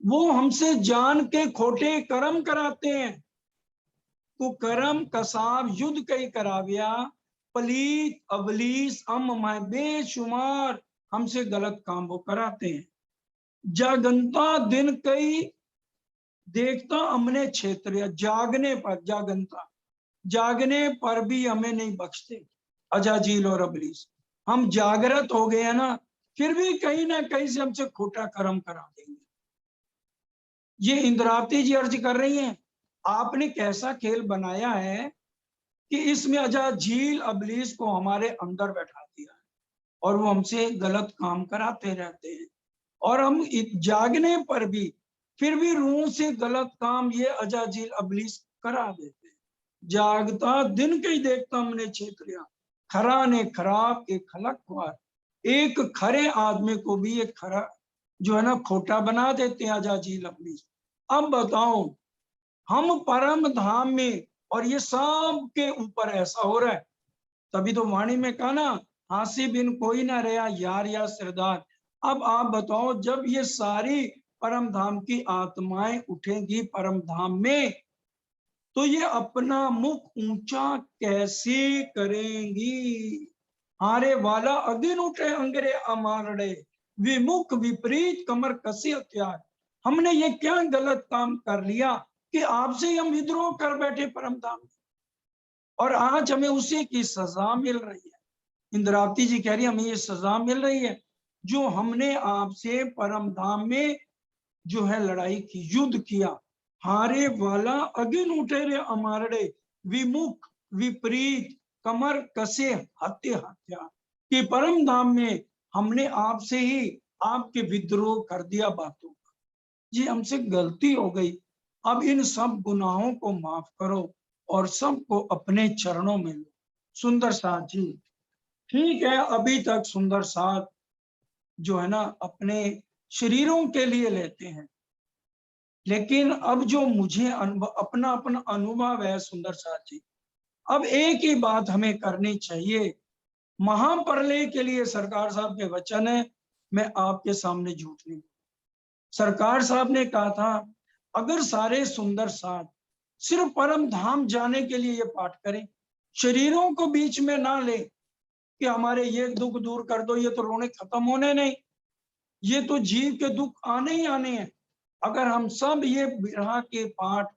वो हमसे जान के खोटे कर्म कराते हैं। तो कर्म कसाब युद्ध कई कराविया, पलीत अबलीस अम माए बेशुमार हमसे गलत काम वो कराते हैं। जागंता दिन कई देखता हमने क्षेत्र, जागने पर जागंता, जागने पर भी हमें नहीं बख्शते अजाजील और अबलीस। हम जागृत हो गए हैं ना, फिर भी कहीं ना कहीं से हमसे खोटा कर्म करा देंगे। ये इंद्रावती जी अर्ज कर रही हैं, आपने कैसा खेल बनाया है कि इसमें अजाजील अबलीस को हमारे अंदर बैठा दिया है और वो हमसे गलत काम कराते रहते हैं, और हम जागने पर भी फिर भी रूह से गलत काम ये अजाजील अबलीस करा देते हैं। जागता दिन कई देखता हमने छेत्रिया, खरा ने खराब एक खलक ख्वार। एक खरे आदमी को भी एक खरा जो है ना खोटा बना देते हैं अजाजील अबलीस। अब बताओ, हम परम धाम में, और ये सब के ऊपर ऐसा हो रहा है, तभी तो वाणी में कहा ना, हासी बिन कोई ना रहा यार या सरदार। अब आप बताओ, जब ये सारी परम धाम की आत्माएं उठेंगी परम धाम में, तो ये अपना मुख ऊंचा कैसे करेंगी? हारे वाला अगिन उठे अंगरे अमारड़े, विमुख विपरीत कमर कसी हथियार। हमने ये क्या गलत काम कर लिया कि आपसे हम विद्रोह कर बैठे परम धाम में, और आज हमें उसी की सजा मिल रही है। इंद्रावती जी कह रही है हमें ये सजा मिल रही है जो हमने आपसे परम धाम में जो है लड़ाई की, युद्ध किया। हारे वाला अगिन उठे रे अमारड़े, विमुख विपरीत कमर कसे हत्या हत्या, कि परम धाम में हमने आपसे ही आपके विद्रोह कर दिया बातों का। जी हमसे गलती हो गई, अब इन सब गुनाहों को माफ करो और सबको अपने चरणों में लो। सुंदर साथ जी, ठीक है, अभी तक सुंदर साथ जो है ना अपने शरीरों के लिए लेते हैं, लेकिन अब जो मुझे अपना अपना अनुभव है सुंदर साथ जी, अब एक ही बात हमें करनी चाहिए। महाप्रलय के लिए सरकार साहब के वचन है, मैं आपके सामने झूठ नहीं। सरकार साहब ने कहा था अगर सारे सुंदर साथ सिर्फ परम धाम जाने के लिए ये पाठ करें, शरीरों को बीच में ना ले कि हमारे ये दुख दूर कर दो, ये तो रोने खत्म होने नहीं, ये तो जीव के दुख आने ही आने हैं। अगर हम सब ये बिरहा के पाठ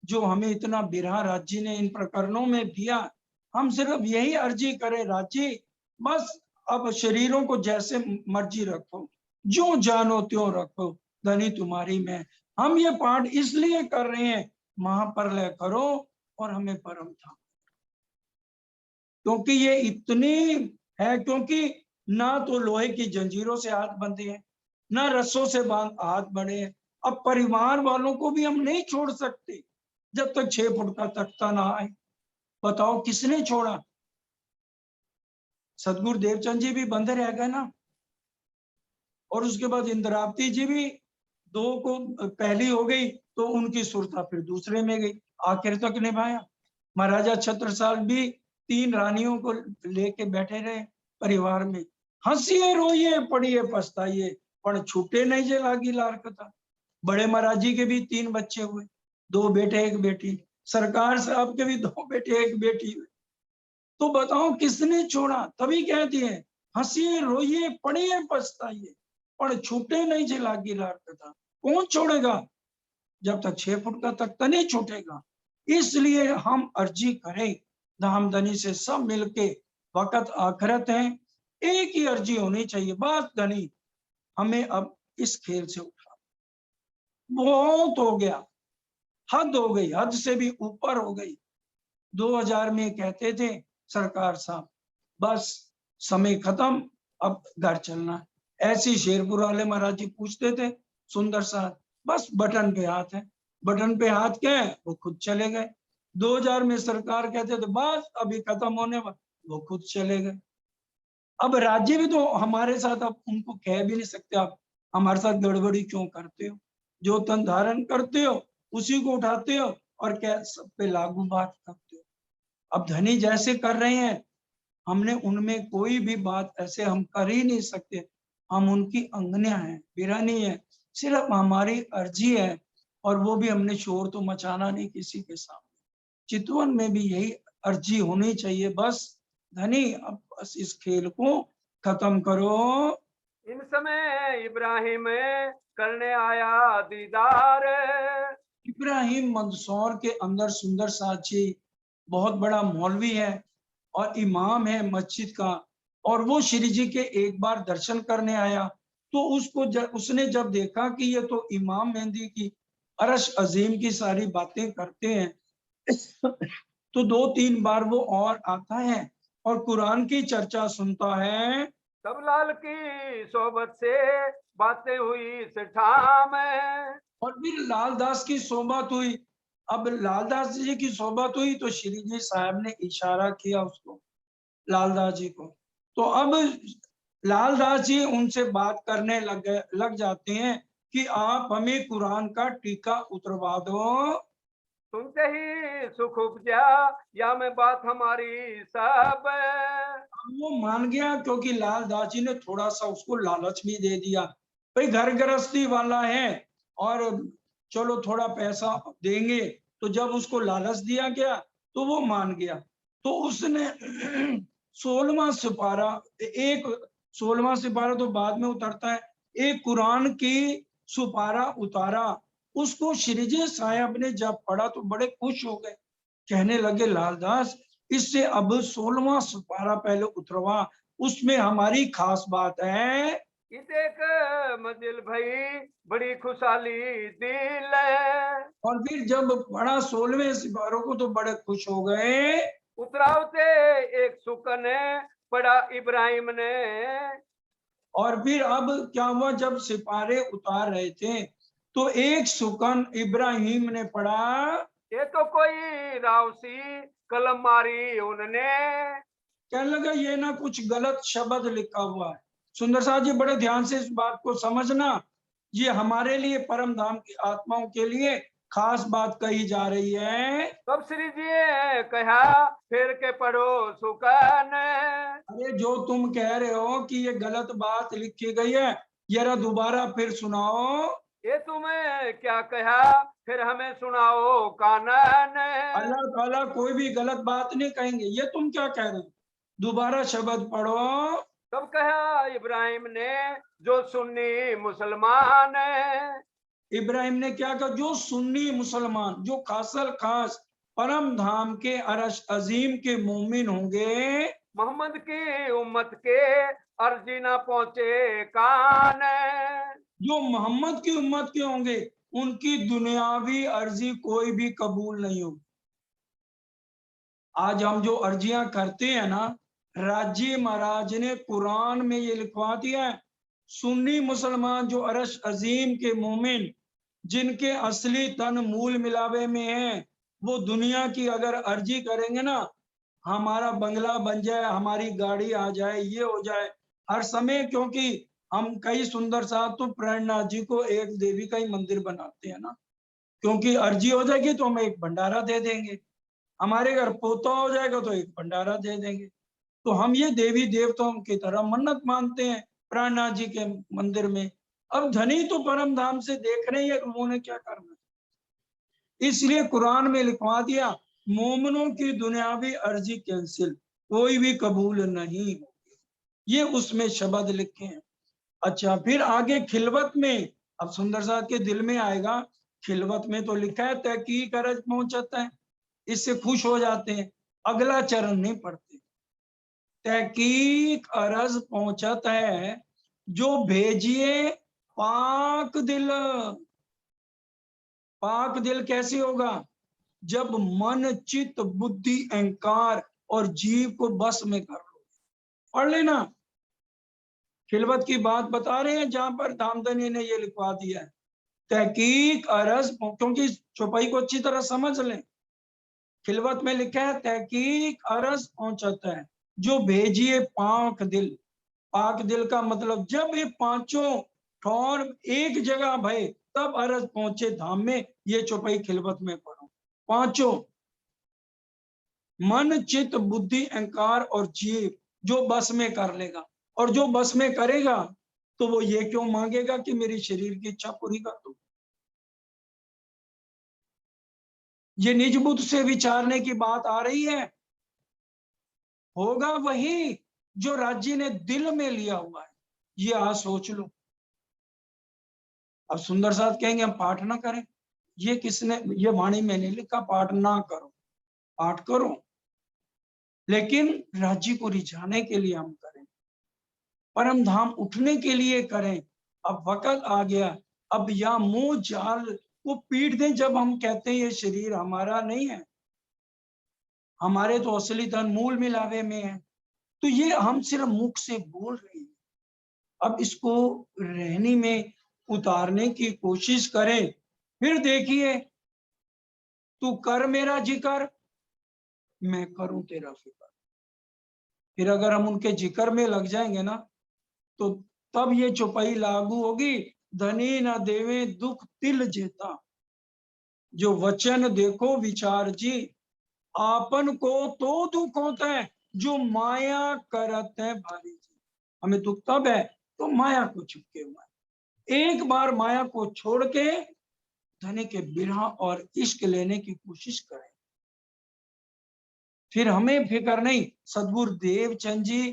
जो हमें इतना बिरहा राज्य ने इन प्रकरणों में दिया, हम सिर्फ यही अर्जी करें राज्य, बस अब शरीरों को जैसे मर्जी रखो, जो जानो त्यों रखो, धनी तुम्हारी में। हम ये पाठ इसलिए कर रहे हैं, महाप्रलय करो और हमें परम धाम, क्योंकि ये इतनी है, क्योंकि ना तो लोहे की जंजीरों से हाथ बंधे हैं, ना रस्सों से हाथ बंधे हैं। अब परिवार वालों को भी हम नहीं छोड़ सकते जब तक 6 फुट का तख्ता ना आए। बताओ किसने छोड़ा? सदगुरु देवचंद जी भी बंधे रह गए ना, और उसके बाद इंद्रावती जी भी 2 को पहली हो गई तो उनकी सुरता फिर दूसरे में गई, आखिर तक निभाया। महाराजा छत्रसाल भी 3 रानियों को लेके बैठे रहे परिवार में, हंसिए रोइए पड़िए पछताइए, पर छूटे नहीं जे लागी लार कथा। बड़े महाराज जी के भी 3 बच्चे हुए, 2 बेटे 1 बेटी, सरकार साहब के भी 2 बेटे 1 बेटी हुए। तो बताओ किसने छोड़ा? तभी कहती है हंसिए रोइए पड़िए पछताइए, पर छूटे नहीं जे लागी लार कथा। कौन छोड़ेगा जब तक 6 फुट का तख्ता नहीं छूटेगा? इसलिए हम अर्जी करें धामधनी से सब मिलके, वक्त आखिरत है, एक ही अर्जी होनी चाहिए, बस धनी हमें अब इस खेल से उठा, बहुत हो गया, हद हो गई, हद से भी ऊपर हो गई। 2000 में कहते थे सरकार साहब बस समय खत्म, अब घर चलना है। ऐसी शेरपुर वाले महाराज जी पूछते थे सुंदर साथ, बस बटन पे हाथ है, बटन पे हाथ क्या है, वो खुद चले गए। 2000 में सरकार कहते थे बस अभी खत्म होने वाला, वो खुद चले गए। अब राज्य भी तो हमारे साथ, अब उनको कह भी नहीं सकते आप हमारे साथ गड़बड़ी क्यों करते हो, जो तन धारण करते हो उसी को उठाते हो और क्या सब पे लागू बात करते हो। अब धनी जैसे कर रहे हैं, हमने उनमें कोई भी बात ऐसे हम कर ही नहीं सकते, हम उनकी अंगनिया हैं, बिरानी है, सिर्फ हमारी अर्जी है, और वो भी हमने शोर तो मचाना नहीं किसी के सामने। चितवन में भी यही अर्जी होनी चाहिए, बस धनी अब बस इस खेल को खत्म करो। इन समय इब्राहिम करने आया दीदार, इब्राहिम मंदसौर के अंदर सुंदर साची बहुत बड़ा मौलवी है और इमाम है मस्जिद का, और वो श्री जी के एक बार दर्शन करने आया। तो उसने जब देखा कि ये तो इमाम मेहंदी की अरश अजीम की सारी बातें करते हैं, तो 2-3 बार वो और आता है और कुरान की चर्चा सुनता है। तब लाल की सोबत से बातें हुई सिठा में। और फिर लालदास की सोबत हुई। अब लालदास जी की सोबत हुई तो श्री जी साहब ने इशारा किया उसको, लालदास जी को। तो अब लालदास जी उनसे बात करने लग जाते हैं कि आप हमें कुरान का टीका उतरवा दो। सुनते ही सुख उपजा, या में बात हमारी सब। अब वो मान गया, क्योंकि लालदास जी ने थोड़ा सा उसको लालच भी दे दिया, भाई घर गृहस्थी वाला है और चलो थोड़ा पैसा देंगे। तो जब उसको लालच दिया गया तो वो मान गया। तो उसने 16वां सिपारा, एक 16वां सिपारा तो बाद में उतरता है, एक कुरान की सुपारा उतारा। उसको श्री जी साहब ने जब पढ़ा तो बड़े खुश हो गए, कहने लगे लालदास इससे अब 16वां सिपारा पहले उतरवा, उसमें हमारी खास बात है। इतेक मदिल भई, बड़ी खुशहाली दिल। और फिर जब पढ़ा 16वें सिपारों को तो बड़े खुश हो गए। उतरावते एक सुकन पड़ा इब्राहिम ने। और फिर अब क्या हुआ, जब सिपारे उतार रहे थे तो एक सुकन इब्राहिम ने पढ़ा। ये तो कोई रावसी कलम मारी उनने। कहने लगा ये ना कुछ गलत शब्द लिखा हुआ है। सुंदर साहब जी बड़े ध्यान से इस बात को समझना, ये हमारे लिए परम धाम की आत्माओं के लिए खास बात कही जा रही है। तब श्री जी कहा, फिर के पढ़ो सुकन। अरे जो तुम कह रहे हो कि ये गलत बात लिखी गई है, जरा दोबारा फिर सुनाओ। ये तुम्हें क्या कहा, फिर हमें सुनाओ कानन। अल्लाह ताला कोई भी गलत बात नहीं कहेंगे, ये तुम क्या कह रहे हो, दोबारा शब्द पढ़ो। तब कहा इब्राहिम ने, जो सुन्नी मुसलमान। इब्राहिम ने क्या कहा, जो सुन्नी मुसलमान, जो खासल खास परम धाम के अरश अजीम के मोमिन होंगे, मोहम्मद की उम्मत के अर्जी ना पहुंचे कान। जो मोहम्मद की उम्मत के होंगे, उनकी दुनियावी अर्जी कोई भी कबूल नहीं होगी। आज हम जो अर्जियां करते हैं ना, राजी महाराज ने कुरान में ये लिखवा दिया है, सुन्नी मुसलमान जो अरश अजीम के मोमिन, जिनके असली तन मूल मिलावे में है, वो दुनिया की अगर अर्जी करेंगे ना, हमारा बंगला बन जाए, हमारी गाड़ी आ जाए, ये हो जाए हर समय। क्योंकि हम कई सुंदर साहब तो प्रेरणानाथ जी को एक देवी का ही मंदिर बनाते हैं ना, क्योंकि अर्जी हो जाएगी तो हम एक भंडारा दे देंगे, हमारे घर पोता हो जाएगा तो एक भंडारा दे देंगे। तो हम ये देवी देवताओं की तरह मन्नत मानते हैं प्राणनाथ जी के मंदिर में। अब धनी तो परम धाम से देख रहे हैं, उन्होंने क्या करना, इसलिए कुरान में लिखवा दिया, मोमनों की दुनियावी अर्जी कैंसिल, कोई भी कबूल नहीं होगी, ये उसमें शब्द लिखे हैं। अच्छा, फिर आगे खिलवत में, अब सुंदर साहब के दिल में आएगा, खिलवत में तो लिखा है तहकीक अर्ज पहुंचता है, इससे खुश हो जाते हैं, अगला चरण नहीं पढ़ते। तहकीक अर्ज पहुंचत है, जो भेजिए पाक दिल। पाक दिल कैसे होगा, जब मन चित्त बुद्धि अहंकार और जीव को बस में कर लो। पढ़ लेना, खिलवत की बात बता रहे हैं जहां पर धामधनी ने ये लिखवा दिया है, तहकीक अर्ज, क्योंकि चौपाई को अच्छी तरह समझ लें। खिलवत में लिखा है तहकीक अर्ज पहुंचता है, जो भेजिए पाक दिल। पाक दिल का मतलब जब ये पांचों ठौर एक जगह भय, तब अर्ज पहुंचे धाम में। ये चौपाई खिलवत में पढ़ो, पांचों मन चित्त बुद्धि अहंकार और जीव जो बस में कर लेगा, और जो बस में करेगा तो वो ये क्यों मांगेगा कि मेरी शरीर की इच्छा पूरी कर दो। ये निज बुद्ध से विचारने की बात आ रही है, होगा वही जो राज्य ने दिल में लिया हुआ है, ये आज सोच लो। अब सुंदर साहब कहेंगे हम पाठ ना करें, ये किसने, ये वाणी में नहीं लिखा पाठ ना करो, पाठ करो, लेकिन राज्य को रिझाने के लिए हम करें, परम धाम उठने के लिए करें। अब वक्त आ गया, अब या मोह जाल को पीट दें। जब हम कहते हैं ये शरीर हमारा नहीं है, हमारे तो असली धन मूल मिलावे में है, तो ये हम सिर्फ मुख से बोल रहे हैं। अब इसको रहनी में उतारने की कोशिश करें। फिर देखिए, तू कर मेरा जिक्र, मैं करूं तेरा फिक्र। फिर अगर हम उनके जिक्र में लग जाएंगे ना, तो तब ये चौपाई लागू होगी। धनी न देवे दुख तिल जेता, जो वचन देखो विचार जी। आपन को तो दुख होता है, जो माया करत है भारी जी। हमें दुख तब है तो माया को चिपके हुआ है। एक बार माया को छोड़ के धनी के बिरह और इश्क लेने की कोशिश करें, फिर हमें फिक्र नहीं। सदगुरु देवचंद जी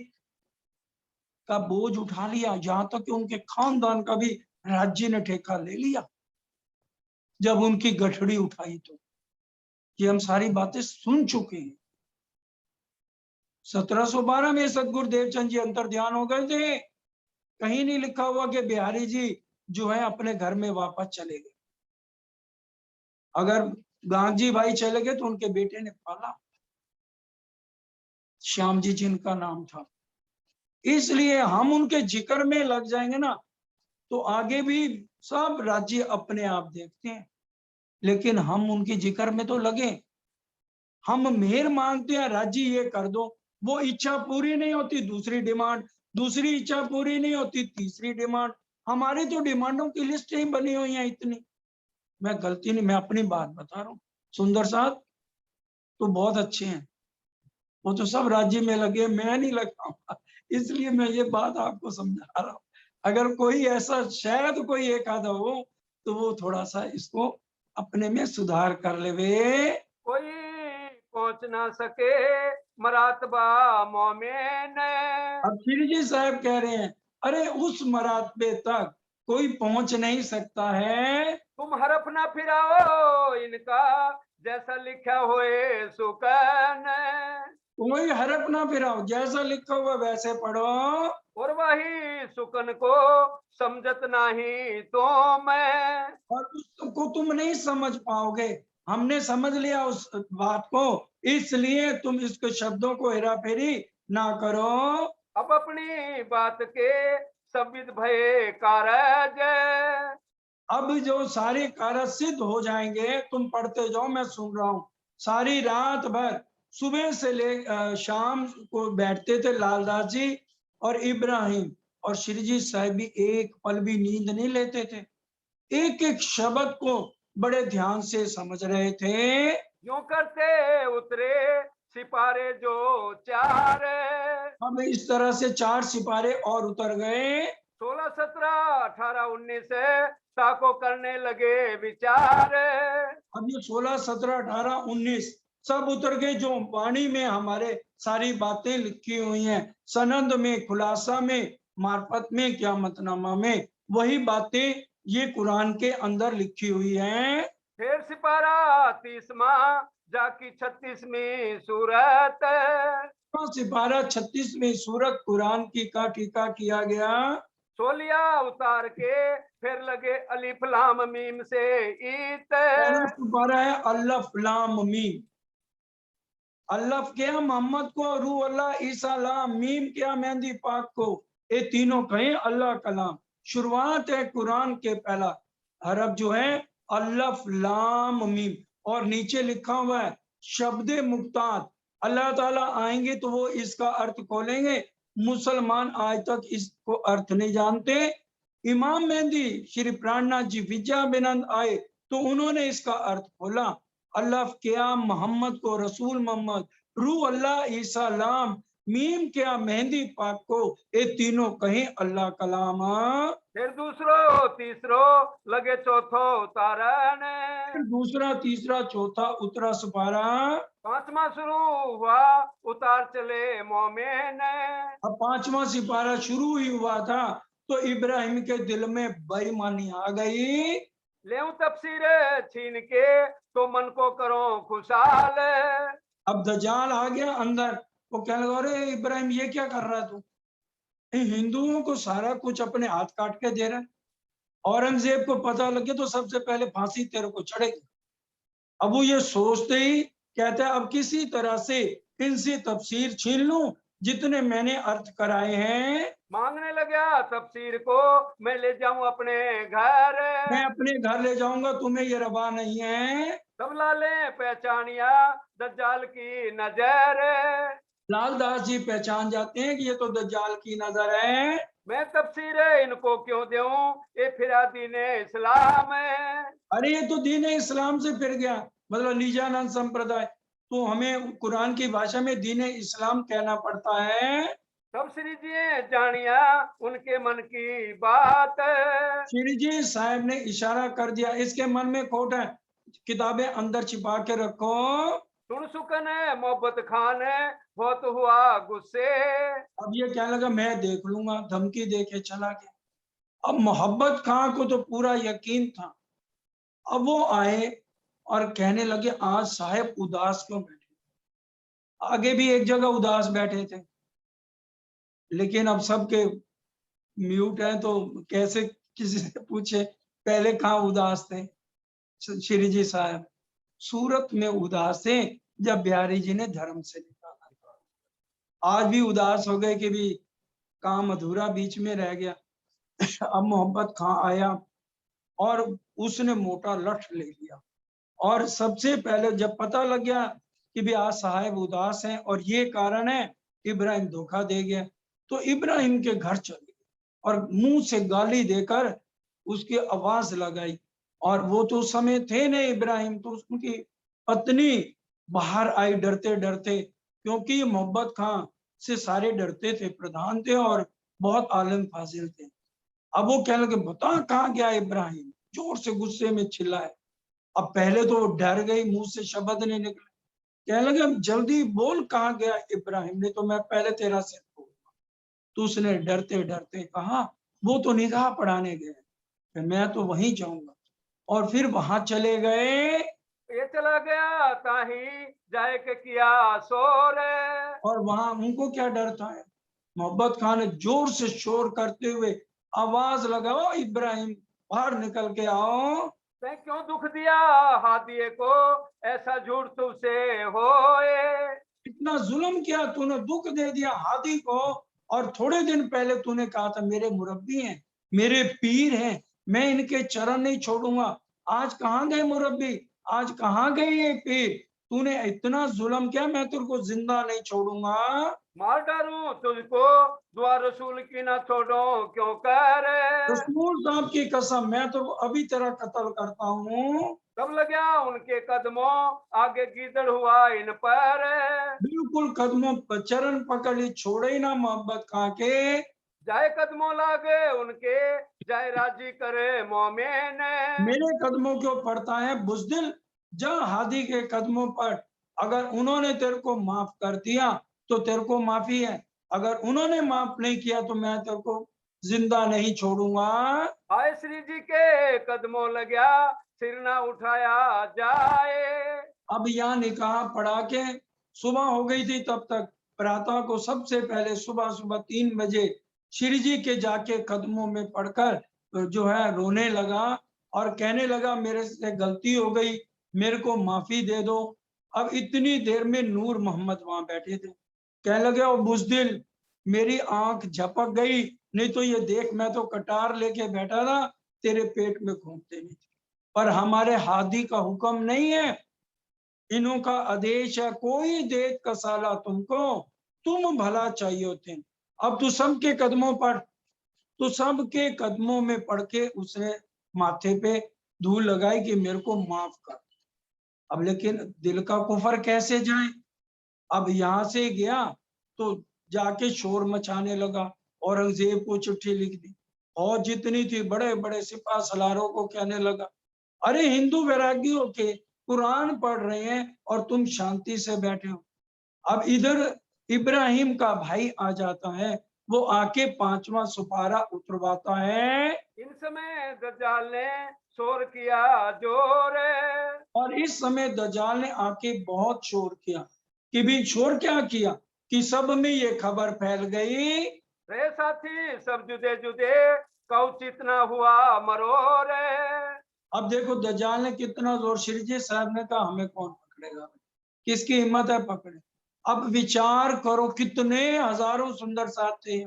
का बोझ उठा लिया, जहां तक कि उनके खानदान का भी राज्य ने ठेका ले लिया। जब उनकी गठड़ी उठाई तो ये हम सारी बातें सुन चुके हैं। 1712 में सदगुरु देवचंद जी अंतर ध्यान हो गए थे। कहीं नहीं लिखा हुआ कि बिहारी जी जो है अपने घर में वापस चले गए। अगर गांधी भाई चले गए तो उनके बेटे ने पाला, श्याम जी जिनका नाम था। इसलिए हम उनके जिक्र में लग जाएंगे ना, तो आगे भी सब राज्य अपने आप देखते हैं। लेकिन हम उनके जिक्र में तो लगे, हम मेहर मांगते हैं, राज्य ये कर दो। वो इच्छा पूरी नहीं होती, दूसरी डिमांड, दूसरी इच्छा पूरी नहीं होती, तीसरी डिमांड। हमारी तो डिमांडों की लिस्ट ही बनी हुई है इतनी। मैं गलती नहीं, मैं अपनी बात बता रहा हूँ। सुंदर साहब तो बहुत अच्छे हैं, वो तो सब राज्य में लगे, मैं नहीं लगा। इसलिए मैं ये बात आपको समझा रहा हूँ। अगर कोई ऐसा शायद कोई एक आधा हो तो वो थोड़ा सा इसको अपने में सुधार कर ले। कोई पहुंच ना सके मरातबा मोमेन। अब श्री जी साहब कह रहे हैं, अरे उस मरातबे तक कोई पहुंच नहीं सकता है। तुम हरफ ना फिराओ इनका, जैसा लिखा होए सुकन। कोई हरफ ना फिराओ, जैसा लिखा हुआ वैसे पढ़ो। और वही सुकन को समझत नहीं तो मैं। और उसको तुम नहीं समझ पाओगे, हमने समझ लिया उस बात को, इसलिए तुम इसके शब्दों को हेरा फेरी ना करो। अब अपनी बात के संविद भय कारज। अब जो सारे कार्य सिद्ध हो जाएंगे, तुम पढ़ते जाओ, मैं सुन रहा हूँ। सारी रात भर सुबह से ले शाम को बैठते थे लालदास जी और इब्राहिम, और श्री जी साहब भी एक पल भी नींद नहीं लेते थे। एक एक शब्द को बड़े ध्यान से समझ रहे थे। यूं करते उतरे सिपारे जो चार। अब इस तरह से 4 सिपारे और उतर गए। 16, 17, 18, 19 ताको करने लगे विचार। अब ये 16, 17, 18, 19 सब उतर गए, जो वाणी में हमारे सारी बातें लिखी हुई हैं, सनंद में, खुलासा में, मार्फत में, क़यामतनामा में, वही बातें ये कुरान के अंदर लिखी हुई हैं। फिर सिपारा 30वां जाकी 36वीं सूरत। सिपारा 36वीं सूरत कुरान की का टीका किया गया। सोलिया उतार के फिर लगे अलिफ लाम मीम से ईत। पहला सिपारा है अल्लफ लाम मीम। अल्लफ क्या मोहम्मद को, रू अल्लाह, ईसा लाम, मीम क्या मेहंदी पाक को। ये तीनों कहें अल्लाह कलाम। शुरुआत है कुरान के पहला हरफ जो है अल्लफ लाम मीम, और नीचे लिखा हुआ है शब्द मुक्तात। अल्लाह ताला आएंगे तो वो इसका अर्थ खोलेंगे। मुसलमान आज तक इसको अर्थ नहीं जानते। इमाम मेहंदी श्री प्राणनाथ जी विद्याभिनंद आए तो उन्होंने इसका अर्थ खोला। अल्लाह क्या मोहम्मद को, रसूल मोहम्मद, रू अल्लाह, ईसा लाम, मीम क्या मेहंदी पाक को। ये तीनों कहें अल्लाह कलाम। फिर दूसरो तीसरो लगे चौथो उतारन। फिर दूसरा, तीसरा, चौथा उतरा सिपारा। 5वां शुरू हुआ उतार चले मोमेन। अब 5वां सिपारा शुरू ही हुआ था तो इब्राहिम के दिल में बेईमानी आ गई। ले तफसीर छीन के तो मन को करो खुशहाल। अब दज्जाल आ गया अंदर, वो कहने लगा अरे इब्राहिम ये क्या कर रहा है तू, हिंदुओं को सारा कुछ अपने हाथ काट के दे रहा है, औरंगजेब को पता लगे तो सबसे पहले फांसी तेरे को चढ़ेगी। अब वो ये सोचते ही कहता है अब किसी तरह से इनसे तफसीर छीन लूं जितने मैंने अर्थ कराए हैं, मांगने लगा तफसीर को, मैं ले जाऊं अपने घर। मैं अपने घर ले जाऊंगा, तुम्हें ये रवा नहीं है। सब लाले पहचानिया दज्जाल की नजर। लालदास जी पहचान जाते हैं कि ये तो दज्जाल की नजर है। मैं तफसीर इनको क्यों दूं, ये फिरा दीने इस्लाम है। अरे ये तो दीन इस्लाम से फिर गया, मतलब लीजानंद संप्रदाय, तो हमें कुरान की भाषा में दीन इस्लाम कहना पड़ता है। सब श्री जी जानिया उनके मन की बात। श्री जी साहब ने इशारा कर दिया, इसके मन में खोट है, किताबें अंदर छिपा के रखो। सुन सुकन है मोहब्बत खान है, बहुत हुआ गुस्से। अब ये क्या लगा मैं देख लूंगा, धमकी दे के चला गया। अब मोहब्बत खां को तो पूरा यकीन था। अब वो आए और कहने लगे आज साहब उदास क्यों बैठे, आगे भी एक जगह उदास बैठे थे, लेकिन अब सबके म्यूट है तो कैसे किसी से पूछे पहले कहाँ उदास थे। श्री जी साहब सूरत में उदास थे जब बिहारी जी ने धर्म से निकाला, आज भी उदास हो गए कि भी काम अधूरा बीच में रह गया। अब मोहब्बत खां आया और उसने मोटा लठ ले लिया, और सबसे पहले जब पता लग गया कि भी आज साहब उदास हैं और ये कारण है इब्राहिम धोखा दे गया, तो इब्राहिम के घर चले गए और मुंह से गाली देकर उसकी आवाज लगाई। और वो तो उस समय थे नहीं इब्राहिम, तो उनकी पत्नी बाहर आई डरते डरते, क्योंकि मोहब्बत खां से सारे डरते थे, प्रधान थे और बहुत आलिम फाजिल थे। अब वो कहने लगे बता कहाँ गया इब्राहिम, जोर से गुस्से में चिल्लाए। अब पहले तो वो डर गई, मुंह से शब्द नहीं निकले, कहने लगे जल्दी बोल कहाँ गया इब्राहिम, ने तो मैं पहले तेरा सिर तोड़ूंगा। तो उसने डरते डरते कहा वो तो निगाह पढ़ाने गए, फिर मैं तो वहीं जाऊंगा, और फिर वहां चले गए। ये चला गया ताही जाए के किया शोर। और वहां उनको क्या डर था, मोहब्बत खान ने जोर से शोर करते हुए आवाज लगाओ इब्राहिम बाहर निकल के आओ। तै क्यों दुख दिया हादिये को, ऐसा झूठ तुझसे होए। इतना जुल्म किया तूने, दुख दे दिया हादी को, और थोड़े दिन पहले तूने कहा था मेरे मुरब्बी हैं, मेरे पीर हैं, मैं इनके चरण नहीं छोड़ूंगा। आज कहाँ गए मुरब्बी, आज कहाँ गए ये पीर, तूने इतना जुल्म किया, मैं तेरे को जिंदा नहीं छोड़ूंगा। मार डालूं तुझको, दुआ रसूल की ना छोड़ो क्यों कर। रसूल साहब की कसम मैं तो अभी तेरा कत्ल करता हूँ। कब लगा उनके कदमों, आगे गीदड़ हुआ इन पर। बिल्कुल कदमों पर चरण पकड़ ली, छोड़े ही ना मोहब्बत खां के। जाए कदमों लागे उनके, जाए राजी करे मोमिन। मेरे कदमों क्यों पड़ता है बुज़दिल, जा हादी के कदमों पर, अगर उन्होंने तेरे को माफ कर दिया तो तेरे को माफी है, अगर उन्होंने माफ नहीं किया तो मैं तेरे को जिंदा नहीं छोड़ूंगा। आए श्री जी के कदमों लग्या, सिर ना उठाया जाए। अब यहाँ निकाह पढ़ा के सुबह हो गई थी, तब तक प्रातः को सबसे पहले सुबह सुबह 3 बजे श्री जी के जाके कदमों में पढ़कर जो है रोने लगा और कहने लगा मेरे से गलती हो गई, मेरे को माफी दे दो। अब इतनी देर में नूर मोहम्मद वहां बैठे थे, कहने लगे ओ बुज़दिल मेरी आंख झपक गई, नहीं तो ये देख मैं तो कटार लेके बैठा था, तेरे पेट में घूमते नहीं थे, पर हमारे हादी का हुक्म नहीं है, इन्हों का आदेश है, कोई देख कसाला तुमको, तुम भला चाहिए थे। अब तू सबके कदमों पर, तो सबके कदमों में पड़ के उसने माथे पे धूल लगाई कि मेरे को माफ कर। अब लेकिन दिल का कुफर कैसे जाए, अब यहाँ से गया तो जाके शोर मचाने लगा, औरंगजेब को चिट्ठी लिख दी, और जितनी थी बड़े बड़े सिपा सलारों को कहने लगा अरे हिंदू वैरागियों के कुरान पढ़ रहे हैं और तुम शांति से बैठे हो। अब इधर इब्राहिम का भाई आ जाता है, वो आके 5वां सुपारा उतरवाता है, इन समय दज्जाल ने शोर किया जोर। और इस समय दज्जाल ने आके बहुत शोर किया, कि बीच छोड़ क्या किया कि सब में ये खबर फैल गई। रे साथी सब जुदे जुदे कौ चितना हुआ मरो रे। अब देखो दज्जाल ने कितना जोर, श्री जी साहब ने कहा हमें कौन पकड़ेगा, किसकी हिम्मत है पकड़े। अब विचार करो कितने हजारों सुंदर साथ थे,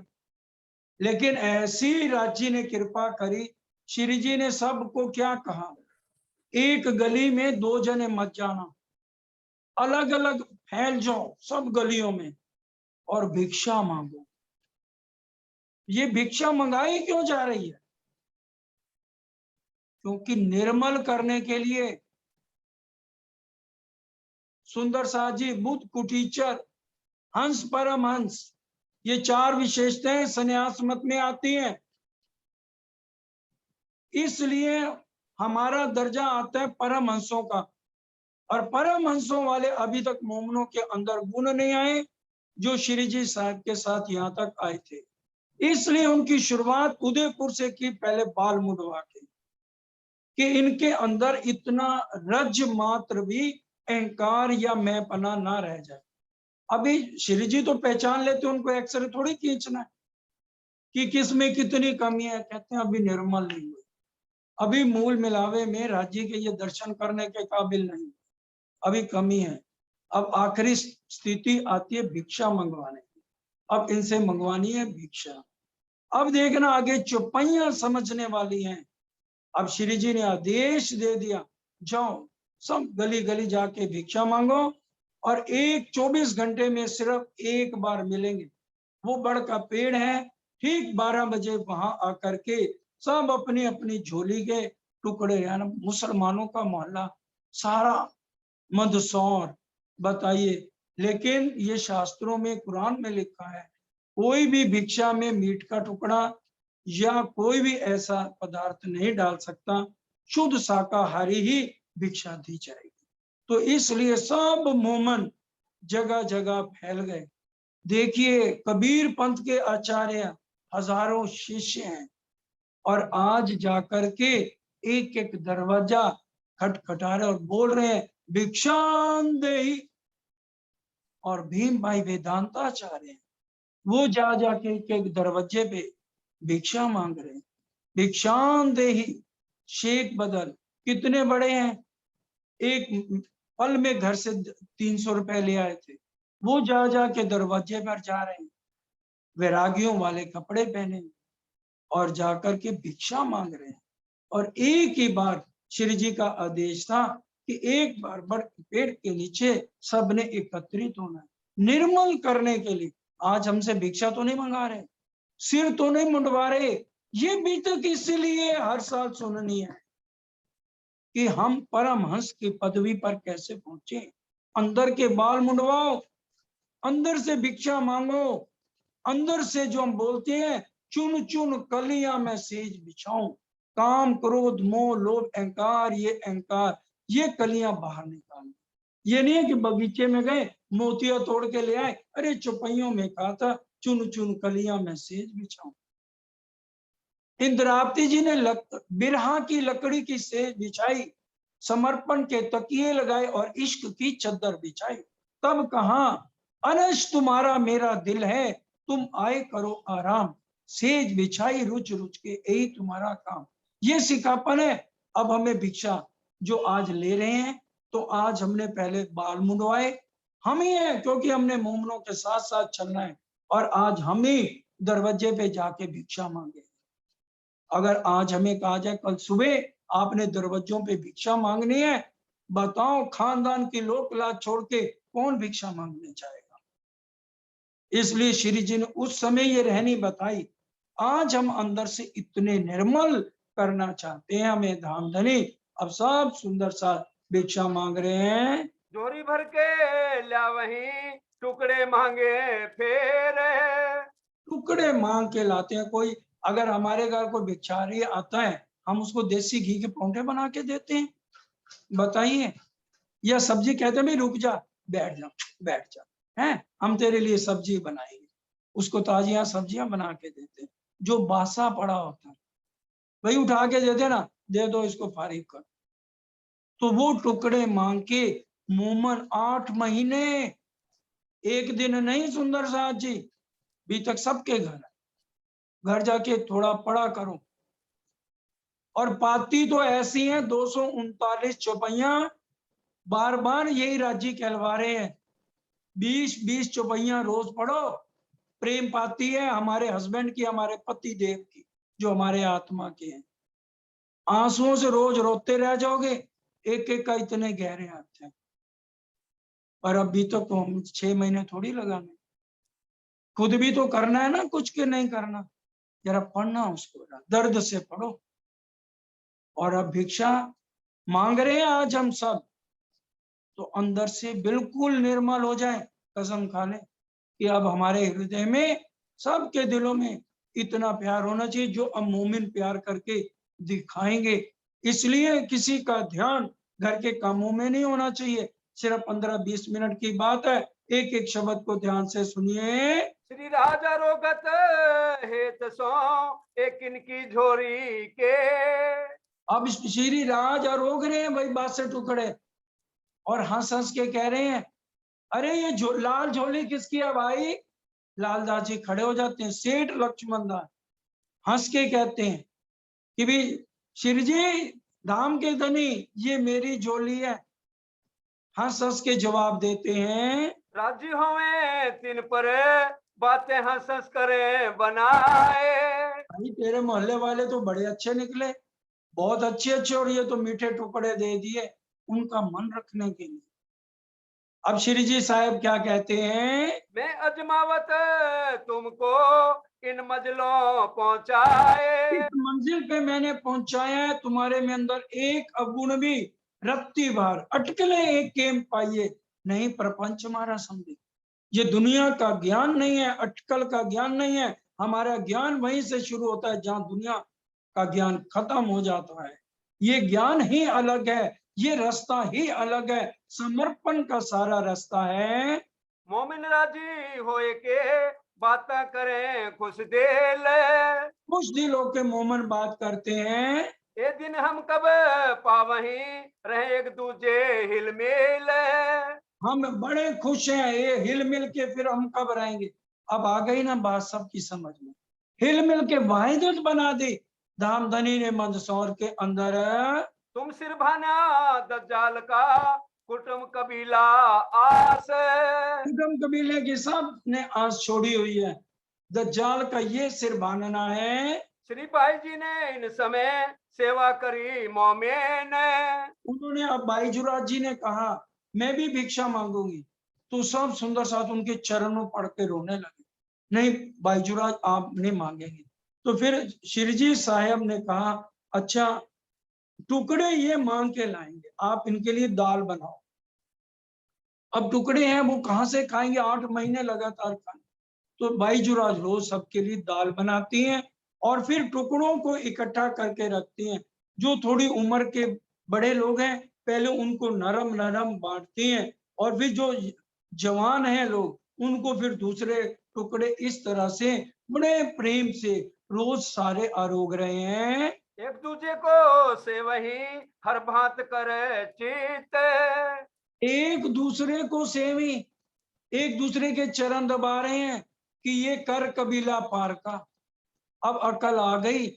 लेकिन ऐसी राजी ने कृपा करी, श्री जी ने सबको क्या कहा, एक गली में 2 जने मत जाना, अलग अलग फैल जाओ सब गलियों में और भिक्षा मांगो। ये भिक्षा मंगाई क्यों जा रही है? क्योंकि निर्मल करने के लिए सुंदर साथ जी, बुद्ध कुटीचर, हंस परमहंस, ये 4 विशेषताएं संन्यास मत में आती हैं। इसलिए हमारा दर्जा आता है परमहंसों का, और परमहंसों वाले अभी तक मोमनों के अंदर गुण नहीं आए जो श्री जी साहब के साथ यहाँ तक आए थे। इसलिए उनकी शुरुआत उदयपुर से की, पहले बाल मुंडवा के, कि इनके अंदर इतना रज मात्र भी अहंकार या मैंपना ना रह जाए। अभी श्री जी तो पहचान लेते, उनको एक्सरे थोड़ी खींचना है कि किसमें कितनी कमी है, कहते हैं अभी निर्मल नहीं हुई, अभी मूल मिलावे में राज्य के ये दर्शन करने के काबिल नहीं, अभी कमी है। अब आखिरी स्थिति आती है भिक्षा मंगवाने की, अब इनसे मंगवानी है भिक्षा। अब देखना आगे चौपाइयां समझने वाली हैं। अब श्री जी ने आदेश दे दिया, जाओ सब गली गली जाके भिक्षा मांगो, और 24 घंटे में सिर्फ एक बार मिलेंगे। वो बड़ का पेड़ है, ठीक 12 बजे वहां आकर के सब अपनी अपनी झोली के टुकड़े, यानी मुसलमानों का मोहल्ला सारा मंदसौर, बताइए। लेकिन ये शास्त्रों में, कुरान में लिखा है, कोई भी भिक्षा में मीट का टुकड़ा या कोई भी ऐसा पदार्थ नहीं डाल सकता, शुद्ध शाकाहारी ही भिक्षा दी जाएगी। तो इसलिए सब मोमन जगह जगह फैल गए। देखिए कबीर पंथ के आचार्य हजारों शिष्य हैं, और आज जाकर के एक एक दरवाजा खटखटा रहे और बोल रहे हैं भिक्षांदेहि। और भीम भाई वेदांताचार्य हैं, वो जा जाके एक एक दरवाजे पे भिक्षा मांग रहे हैं, भिक्षांदेहि। शेख बदल कितने बड़े हैं, एक पल में घर से 300 रुपए ले आए थे, वो जा जाके दरवाजे पर जा रहे हैं, वैरागियों वाले कपड़े पहने और जाकर के भिक्षा मांग रहे हैं। और एक ही बार श्री जी का आदेश था कि एक बार बड़ पेड़ के नीचे सबने एकत्रित होना है निर्मल करने के लिए। आज हमसे भिक्षा तो नहीं मंगा रहे, सिर तो नहीं मुंडवा रहे, ये भी तो इसलिए हर साल सुननी है कि हम परमहंस की पदवी पर कैसे पहुंचे। अंदर के बाल मुंडवाओ, अंदर से भिक्षा मांगो, अंदर से जो हम बोलते हैं चुन चुन कलियां मैं सेज बिछाऊं, काम क्रोध मोह लोभ अहंकार, ये कलियां बाहर निकाल। ये नहीं है कि बगीचे में गए मोतिया तोड़ के ले आए, अरे चौपाइयों में कहा था चुन चुन कलियां मैं सेज बिछाऊं। इंद्रावती जी ने बिरहा की लकड़ी की सेज बिछाई, समर्पण के तकिए लगाए और इश्क की चद्दर बिछाई। तब कहा अनश तुम्हारा मेरा दिल है, तुम आए करो आराम, सेज बिछाई रुच रुच के यही तुम्हारा काम। ये सिखापन है। अब हमें भिक्षा जो आज ले रहे हैं, तो आज हमने पहले बाल मुंडवाए, हम ही हैं, क्योंकि हमने मोमनों के साथ साथ चलना है, और आज हम ही दरवाजे पे जाके भिक्षा मांगे। अगर आज हमें कहा जाए कल सुबह आपने दरवाजों पे भिक्षा मांगनी है, बताओ खानदान की लोक लाज छोड़ के कौन भिक्षा मांगने जाएगा। इसलिए श्री जी ने उस समय ये रहनी बताई। आज हम अंदर से इतने निर्मल करना चाहते हैं, हमें धाम धनी, अब सब सुंदर सा भिक्षा मांग रहे हैं। जोरी भर के ला वहीं टुकड़े मांगे फिर, टुकड़े मांग के लाते हैं। कोई अगर हमारे घर कोई भिक्षारी आता है, हम उसको देसी घी के पौंठे बना के देते हैं, बताइए। या सब्जी कहते हैं भाई रुक जा, बैठ जा, हैं हम तेरे लिए सब्जी बनाएंगे, उसको ताजियां सब्जियां बना के देते हैं। जो बासा पड़ा होता है भाई उठा के देते ना, दे दो इसको फारिग कर। तो वो टुकड़े मांग के मोमन 8 महीने एक दिन नहीं सुंदर साथ जी, अभी तक सबके घर जाके थोड़ा पढ़ा करो। और पाती तो ऐसी हैं 239 चौपाइयां, बार बार यही राजी कहलवा रहे हैं। 20-20 चौपाइयां रोज पढ़ो। प्रेम पाती है हमारे हस्बैंड की, हमारे पति देव की, जो हमारे आत्मा के हैं। आंसुओं से रोज रोते रह जाओगे, एक एक का इतने गहरे हाथ हैं। पर अभी तो हम 6 महीने थोड़ी लगाने, खुद भी तो करना है ना कुछ के नहीं करना। जरा पढ़ना उसको, दर्द से पढ़ो। और अब भिक्षा मांग रहे हैं आज हम सब, तो अंदर से बिल्कुल निर्मल हो जाए, कसम खा ले कि अब हमारे हृदय में, सबके दिलों में इतना प्यार होना चाहिए जो अब मोमिन प्यार करके दिखाएंगे। इसलिए किसी का ध्यान घर के कामों में नहीं होना चाहिए। सिर्फ 15-20 मिनट की बात है, एक एक शब्द को ध्यान से सुनिए। श्री राजा रोगत हेत सो एक इनकी झोरी के। अब श्री राजा रोक रहे हैं भाई बात से टुकड़े, और हंस हंस के कह रहे हैं, अरे ये लाल झोली किसकी है भाई? लालदास जी खड़े हो जाते हैं, सेठ लक्ष्मण दास हंस के कहते हैं कि भी श्री जी धाम के धनी, ये मेरी झोली है। हंस हंस के जवाब देते हैं, राजी होवे तीन पर बातें हंस हंस करे बनाए। भाई तेरे मोहल्ले वाले तो बड़े अच्छे निकले, बहुत अच्छे, और ये तो मीठे टुकड़े दे दिए उनका मन रखने के लिए। अब श्री जी साहब क्या कहते हैं, मैं अजमावत तुमको इन मंजिलों पहुंचाए। इस मंजिल पे मैंने पहुंचाया है, तुम्हारे में अंदर एक अवगुण भी रत्ती भर अटकले एक केम पाइए नहीं, प्रपंच हमारा समझे। ये दुनिया का ज्ञान नहीं है, अटकल का ज्ञान नहीं है। हमारा ज्ञान वहीं से शुरू होता है जहां दुनिया का ज्ञान खत्म हो जाता है। ये ज्ञान ही अलग है, ये रास्ता ही अलग है, समर्पण का सारा रास्ता है। मोमिन राजी होए के बातें करें खुश दिल। कुछ दिलों के मोमन बात करते हैं, ये दिन हम कब पावही रहे एक दूजे हिलमिल। हम बड़े खुश हैं, ये हिल मिल के फिर हम कब रहेंगे। अब आ गई ना बात सबकी समझ में, हिल मिल के वाहिदत बना दी धामधनी ने मंदसौर के अंदर। तुम सिर भाना दज्जाल का कुटुम कबीला आस। कुटुम कबीले की सब ने आस छोड़ी हुई है, दज्जाल का ये सिर बांधना है। श्री भाई जी ने इन समय सेवा करी मोमिन। उन्होंने, अब बाईजुराज जी ने कहा मैं भी भिक्षा मांगूंगी, तो सब सुंदर साथ उनके चरणों पड़ के रोने लगे। नहीं बाईजुराज आप नहीं मांगेंगे। तो फिर शिरजी साहब ने कहा अच्छा टुकड़े ये मांग के लाएंगे, आप इनके लिए दाल बनाओ। अब टुकड़े हैं वो कहाँ से खाएंगे, 8 महीने लगातार खाए। तो बाईजुराज रोज सबके लिए दाल बनाती हैं और फिर टुकड़ों को इकट्ठा करके रखती हैं। जो थोड़ी उम्र के बड़े लोग हैं पहले उनको नरम नरम बांटती हैं, और फिर जो जवान हैं लोग उनको फिर दूसरे टुकड़े, इस तरह से बड़े प्रेम से रोज सारे आरोग रहे हैं। एक दूजे को से वही हर भांत करे चित। एक दूसरे को सेवी, एक दूसरे के चरण दबा रहे हैं कि ये कर कबीला पार का। अब अकल आ गई,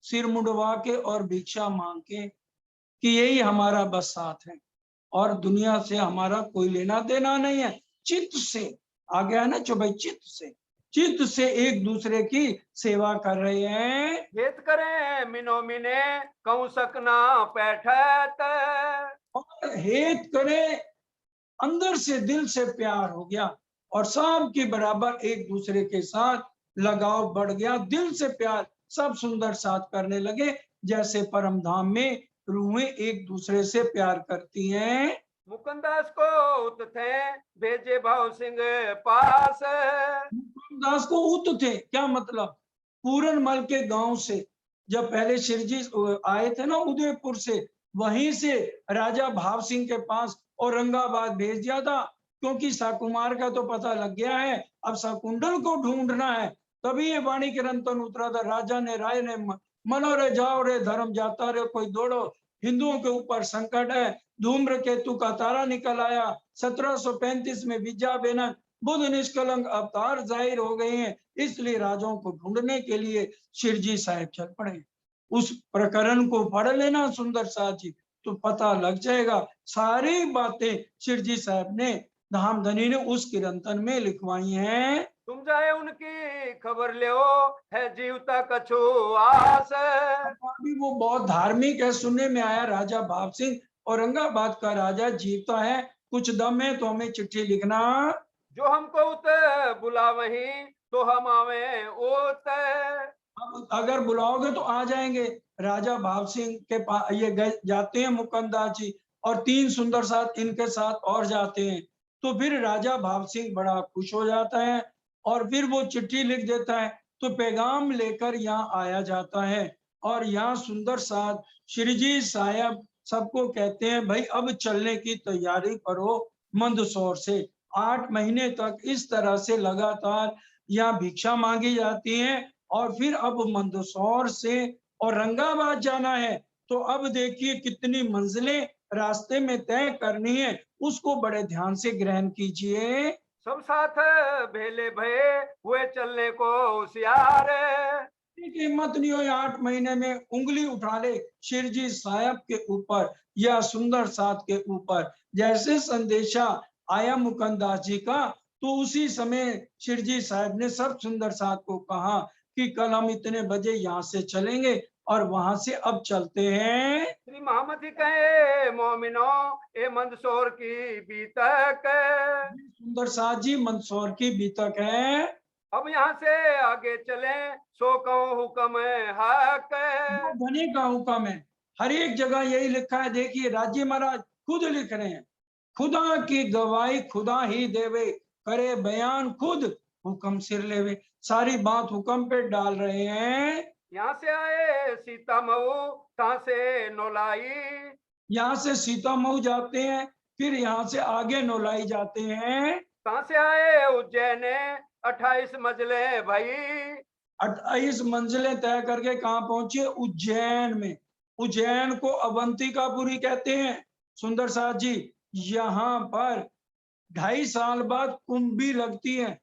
सिर मुंडवा के और भिक्षा मांग के कि यही हमारा बस साथ है और दुनिया से हमारा कोई लेना देना नहीं है। चित्त से आ गया ना, जो भाई चित्त से एक दूसरे की सेवा कर रहे हैं। हेत करे मिनो मिने कहूं सकना पैठत। और हेत करे, अंदर से दिल से प्यार हो गया और सब के बराबर एक दूसरे के साथ लगाव बढ़ गया, दिल से प्यार, सब सुंदर साथ करने लगे जैसे परम धाम में रूहें एक दूसरे से प्यार करती हैं। मुकुंदास को उत थे भेजे भाव सिंह पास। दास को उत थे, क्या मतलब, पूरनमल के गांव से जब पहले शिवजी आए थे ना उदयपुर से, वहीं से राजा भाव सिंह के पास औरंगाबाद भेज दिया था, क्योंकि साकुमार का तो पता लग गया है, अब शकुंडल को ढूंढना है। तभी ये वाणी किरंतन उतरा था। राजा ने राय ने मनो रे जाओ रे धर्म जाता रे कोई दौड़ो, हिंदुओं के ऊपर संकट है। धूम्र केतु का तारा निकल आया 1735 में विद्या बेनन बुद्ध निष्कलंक अवतार जाहिर हो गए हैं, इसलिए राजाओं को ढूंढने के लिए शिरजी साहिब चल पड़े। उस प्रकरण को पढ़ लेना सुंदर साथ जी, तो पता लग जाएगा। सारी बातें शिरजी साहब ने, धामधनी ने उस कीर्तन में लिखवाई हैं। तुम जाए उनकी खबर ले है जीवता कछु आस। अभी वो बहुत धार्मिक है, सुनने में आया राजा भाव सिंह औरंगाबाद का राजा जीवता है, कुछ दम है तो हमें चिट्ठी लिखना। जो हमको उत बुला वहीं तो हम आवे ओत। अब अगर बुलाओगे तो आ जाएंगे। राजा भाव सिंह के पास ये जाते हैं मुकुंदा जी, और 3 सुंदर साथ इनके साथ और जाते हैं। तो फिर राजा भाव सिंह बड़ा खुश हो जाता है और फिर वो चिट्ठी लिख देता है, तो पैगाम लेकर यहाँ आया जाता है। और यहाँ सुंदर साथ श्री जी साहब सबको कहते हैं, भाई अब चलने की तैयारी करो मंदसौर से। 8 महीने तक इस तरह से लगातार यहाँ भिक्षा मांगी जाती है, और फिर अब मंदसौर से औरंगाबाद जाना है। तो अब देखिए कितनी मंजिलें रास्ते में तय करनी है, उसको बड़े ध्यान से ग्रहण कीजिए। सब साथ भेले भये हुए चलने को होशियार। की हिम्मत नहीं हुई 8 महीने में उंगली उठा ले शिरजी साहब के ऊपर या सुंदर साथ के ऊपर। जैसे संदेशा आया मुकुंदास जी का, तो उसी समय शिरजी साहब ने सब सुंदर साथ को कहा कि कल हम इतने बजे यहाँ से चलेंगे और वहां से अब चलते हैं। श्री मोहम्मद कहे मोमिनो ए मंदसौर की बीतक। सुंदर साथ जी मंदसौर की बीतक है। अब यहाँ से आगे चले सो कहूँ हुक्म हक। धनी का हुक्म है, हर एक जगह यही लिखा है। देखिए राज्य महाराज खुद लिख रहे हैं, खुदा की गवाही खुदा ही देवे, करे बयान खुद हुक्म सिर लेवे। सारी बात हुक्म पे डाल रहे हैं। यहाँ से आए सीता मऊ तहाँ से नोलाई। यहाँ से सीता मऊ जाते हैं, फिर यहाँ से आगे नोलाई जाते हैं। तहाँ से आए उज्जैन 28 मंजिले भाई। 28 मंजिलें तय करके कहाँ पहुंचे? उज्जैन में। उज्जैन को अवंतिकापुरी कहते हैं सुंदर साथ जी। यहाँ पर 2.5 साल बाद कुंभ भी लगती है।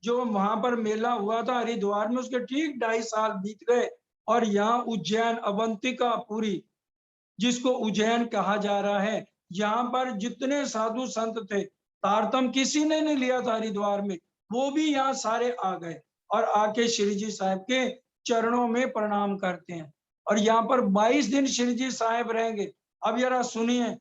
जो वहां पर मेला हुआ था हरिद्वार में, उसके ठीक 2.5 साल बीत गए। और यहाँ उज्जैन अवंतिकापुरी, जिसको उज्जैन कहा जा रहा है, यहाँ पर जितने साधु संत थे, तारतम किसी ने नहीं लिया था हरिद्वार में, वो भी यहाँ सारे आ गए और आके श्री जी साहब के चरणों में प्रणाम करते हैं। और यहाँ पर 22 दिन श्री जी साहब रहेंगे। अब जरा सुनिए।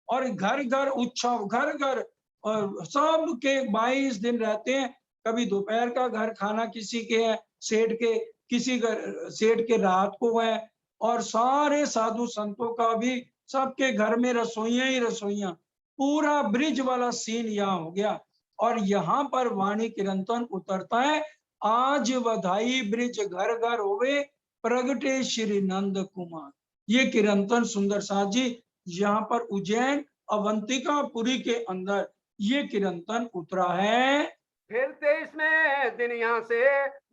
और घर घर उत्सव, घर घर और सब के 22 दिन रहते हैं। कभी दोपहर का घर खाना किसी के है, सेठ के, किसी घर सेठ के रात को है। और सारे साधु संतों का भी सबके घर में रसोइयां ही रसोइयां। पूरा ब्रिज वाला सीन यहाँ हो गया। और यहाँ पर वाणी कीर्तन उतरता है, आज बधाई ब्रिज घर घर होवे, प्रगटे श्री नंद कुमार। ये कीर्तन सुंदर साथ जी यहाँ पर उज्जैन अवंतिकापुरी के अंदर ये कीर्तन उतरा है। फिर 23वें दिन यहाँ से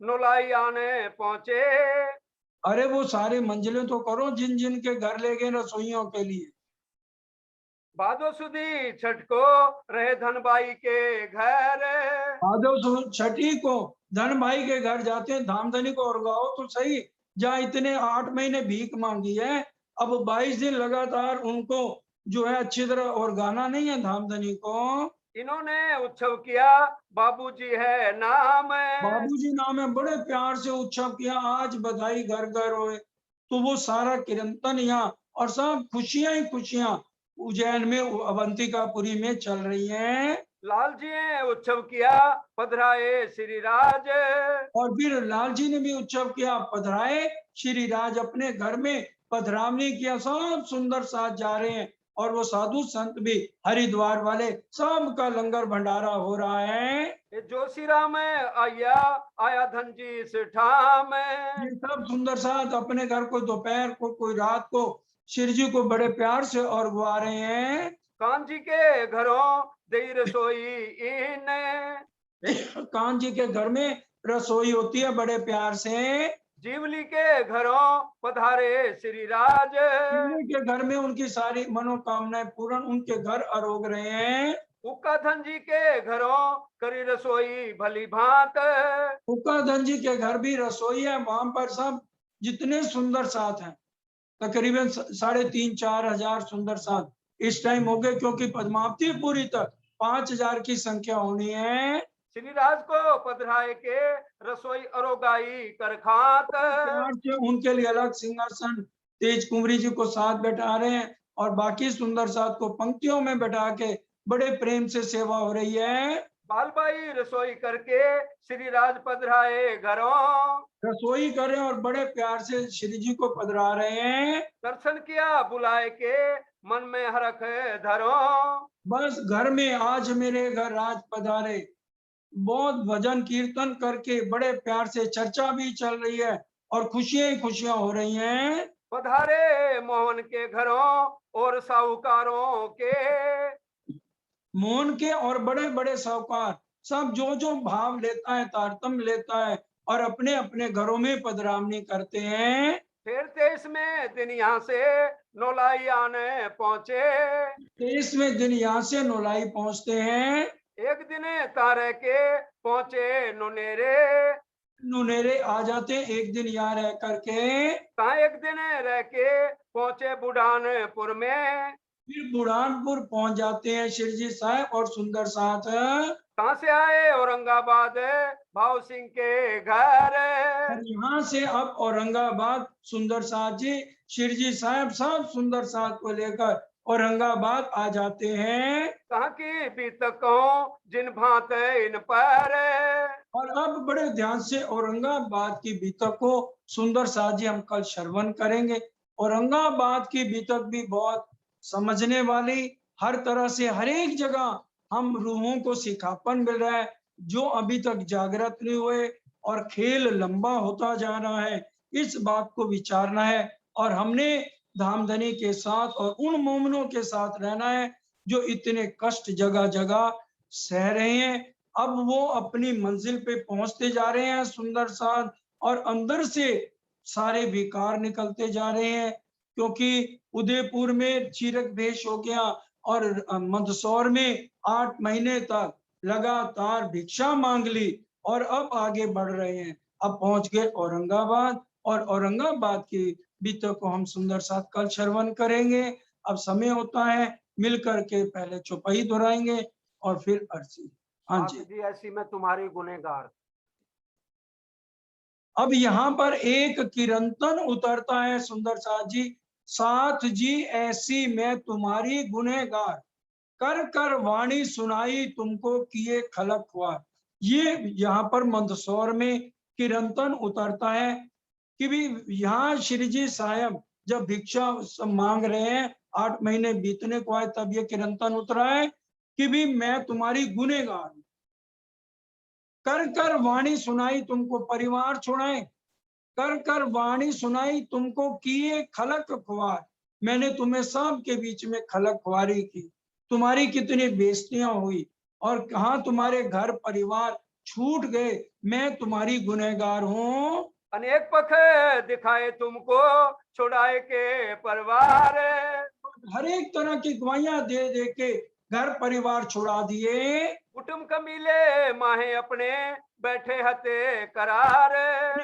नोलाई आने पहुंचे। अरे वो सारे मंजिलें तो करो जिन जिन के घर ले गए रसोइयों के लिए। भादो सुदी छठ को रहे धनबाई के घर। भादव छठी को धन भाई के घर जाते हैं। धामधनी को और गाओ तो सही, जहाँ इतने 8 महीने भीख मांगी है, अब 22 दिन लगातार उनको जो है अच्छी तरह और गाना नहीं है धामधनी को। इन्होंने उत्सव किया बाबूजी है नाम। बाबूजी नाम है, बड़े प्यार से उत्सव किया, आज बधाई घर घर होए। तो वो सारा कीर्तन यहाँ और सब खुशियां ही खुशियां उज्जैन में अवंतिकापुरी में चल रही हैं। लाल जी ने उत्सव किया पधराए श्री राज। और फिर लाल जी ने भी उत्सव किया, पधराए श्री राज। अपने घर में पधरावनी किया, सब सुंदर साथ जा रहे हैं। और वो साधु संत भी हरिद्वार वाले, सबका लंगर भंडारा हो रहा है। जोशीराम आया आया धन जी सिठाम। ये सब सुंदर साथ अपने घर को दोपहर को कोई रात को श्री जी को बड़े प्यार से और वो आ रहे हैं। कान जी के घरों दई रसोई इन। कान जी के घर में रसोई होती है बड़े प्यार से। जीवली के घरों पधारे श्री राज। जीवली के घर में उनकी सारी मनोकामनाएं पूर्ण, उनके घर आरोग रहे हैं। उक्का धन जी के घरों करी रसोई भली भांत। उक्काधन जी के घर भी रसोई है, वहां पर सब जितने सुंदर साथ हैं तकरीबन 3,500-4,000 सुंदर साथ इस टाइम हो गए, क्योंकि पद्मावती पूरी तक 5,000 की संख्या होनी है। श्री राज को पधराए के रसोई अरोगाई कर खात। प्यार से उनके लिए अलग सिंहासन तेज कुंवरी जी को साथ बैठा रहे हैं और बाकी सुंदर साथ को पंक्तियों में बैठा के बड़े प्रेम से सेवा हो रही है। बालबाई रसोई करके श्री राज पधराए घरों। रसोई कर रहे हैं और बड़े प्यार से श्री जी को पधरा रहे हैं। दर्शन किया बुलाए के मन में हरख धरो। बस घर में आज मेरे घर राज पधारे, बहुत भजन कीर्तन करके बड़े प्यार से चर्चा भी चल रही है और खुशियां ही खुशियां हो रही हैं। पधारे मोहन के घरों और साहूकारों के। मोहन के और बड़े बड़े साहूकार सब जो जो भाव लेता है, तारतम्य लेता है और अपने अपने घरों में पधरावनी करते हैं। फिर 23 में दिन यहाँ से नौलाई आने पहुंचे। 23वें दिन यहाँ से नौलाई पहुंचते हैं। एक दिन तारे के पहुंचे नुनेरे। नुनेरे आ जाते हैं एक दिन यहाँ रह करके। कहा एक दिन रह के पहुंचे बुढ़ानपुर में। फिर बुरहानपुर पहुंच जाते हैं शिरजी साहब और सुंदर साथ। कहाँ से आए औरंगाबाद भाव सिंह के घर। और यहाँ से अब औरंगाबाद सुंदर साथ जी, शिरजी साहब सब सुंदर साथ को लेकर औरंगाबाद आ जाते हैं। कहाँ की बीतकों जिन भांत इन पर। और अब बड़े ध्यान से औरंगाबाद की बीतक को सुंदर साथ जी हम कल श्रवण करेंगे। औरंगाबाद की बीतक भी बहुत समझने वाली, हर तरह से हर एक जगह हम रूहों को सिखापन मिल रहा है जो अभी तक जागृत नहीं हुए, और खेल लंबा होता जा रहा है, इस बात को विचारना है। और हमने धामधनी के साथ और उन मोमिनों के साथ रहना है जो इतने कष्ट जगह जगह सह रहे हैं। अब वो अपनी मंजिल पे पहुंचते जा रहे हैं सुंदर साथ, और अंदर से सारे विकार निकलते जा रहे हैं, क्योंकि उदयपुर में चीरक भेष हो गया और मंदसौर में 8 महीने तक लगातार भिक्षा मांग ली और अब आगे बढ़ रहे हैं। अब पहुंच गए औरंगाबाद, और औरंगाबाद की बीतक को हम सुंदर साथ कल श्रवण करेंगे। अब समय होता है मिल करके पहले चौपाई दोहराएंगे और फिर अर्जी। हाँ जी, जी ऐसी मैं तुम्हारी गुनहगार। अब यहाँ पर एक कीर्तन उतरता है सुंदर साथ जी। साथ जी ऐसी मैं तुम्हारी गुनहगार, कर कर वाणी सुनाई तुमको किए खलक ख्वार। ये यहाँ पर मंदसौर में कीर्तन उतरता है कि भी यहाँ श्री जी साहब जब भिक्षा मांग रहे हैं, 8 महीने बीतने को आए, तब ये कीर्तन उतरा है कि भी मैं तुम्हारी गुनहगार, कर कर वाणी सुनाई तुमको परिवार छुड़ाए, कर कर वाणी सुनाई तुमको किए खलक ख्वार। मैंने तुम्हें सब के बीच में खलक ख्वारी की, तुम्हारी कितनी बेइज्जतियां हुई और कहाँ तुम्हारे घर परिवार छूट गए। मैं तुम्हारी गुनहगार हूँ। अनेक पख दिखाए तुमको छुड़ाए के परिवार। हर एक तरह की गवाहियां दे दे के घर परिवार छुड़ा दिए। कुटुंब कमीले माहे अपने बैठे हते करार।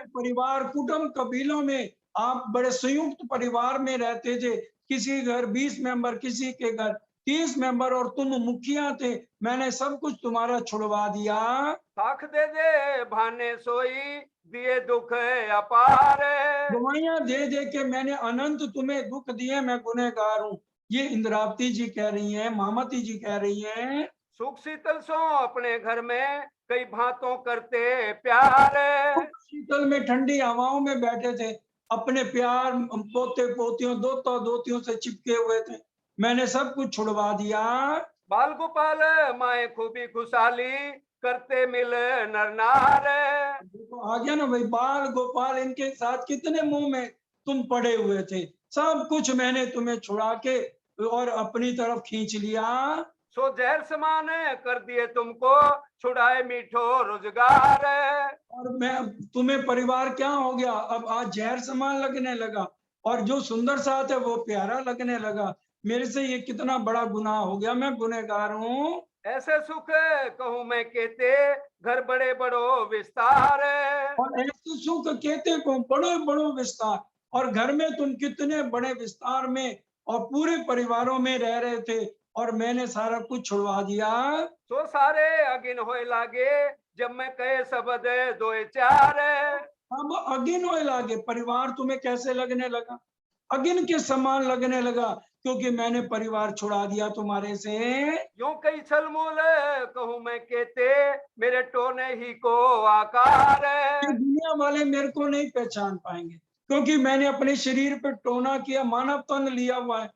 परिवार कुटुंब कबीलों में आप बड़े संयुक्त परिवार में रहते थे, किसी घर 20 मेंबर, किसी के घर 30 मेंबर, और तुम मुखिया थे। मैंने सब कुछ तुम्हारा छुड़वा दिया। साख दे भाने सोई दिए दुख अपार। गवाहियां दे दे के मैंने अनंत तुम्हें दुख दिए, मैं गुनहगार हूँ। ये इंद्रावती जी कह रही हैं, मामती जी कह रही हैं। सुख शीतल सो अपने घर में कई भांतों करते प्यार। शीतल में ठंडी हवाओं में बैठे थे, अपने प्यार पोते पोतियों दोता दोतियों से चिपके हुए थे। मैंने सब कुछ छुड़वा दिया। बाल गोपाल माए खूबी खुशहाली करते मिल नर नार। देखो आ गया ना भाई, बाल गोपाल इनके साथ कितने मुंह में तुम पड़े हुए थे। सब कुछ मैंने तुम्हें छुड़ा के और अपनी तरफ खींच लिया। सो जहर समान कर दिए तुमको छुड़ाए मीठो रोजगार। और मैं तुम्हें परिवार क्या हो गया, अब आज जहर समान लगने लगा, और जो सुंदर साथ है वो प्यारा लगने लगा। मेरे से ये कितना बड़ा गुनाह हो गया, मैं गुनहगार हूँ। ऐसे सुख कहूँ मैं कहते, घर बड़े बड़ो विस्तार। और ऐसे सुख कहते को बड़े बड़ो विस्तार, और घर में तुम कितने बड़े विस्तार में और पूरे परिवारों में रह रहे थे, और मैंने सारा कुछ छुड़वा दिया। सो सारे अगिन होए लागे, जब मैं कहे शब्द दो चार। अब अगिन होए लागे, परिवार तुम्हें कैसे लगने लगा? अगिन के समान लगने लगा, क्योंकि मैंने परिवार छुड़ा दिया तुम्हारे से। यूं कई छलमूल कहूँ मैं कहते, मेरे टोने ही को आकार। ये दुनिया वाले मेरे को नहीं पहचान पाएंगे, क्योंकि मैंने अपने शरीर पे टोना किया, मानव तन लिया हुआ है,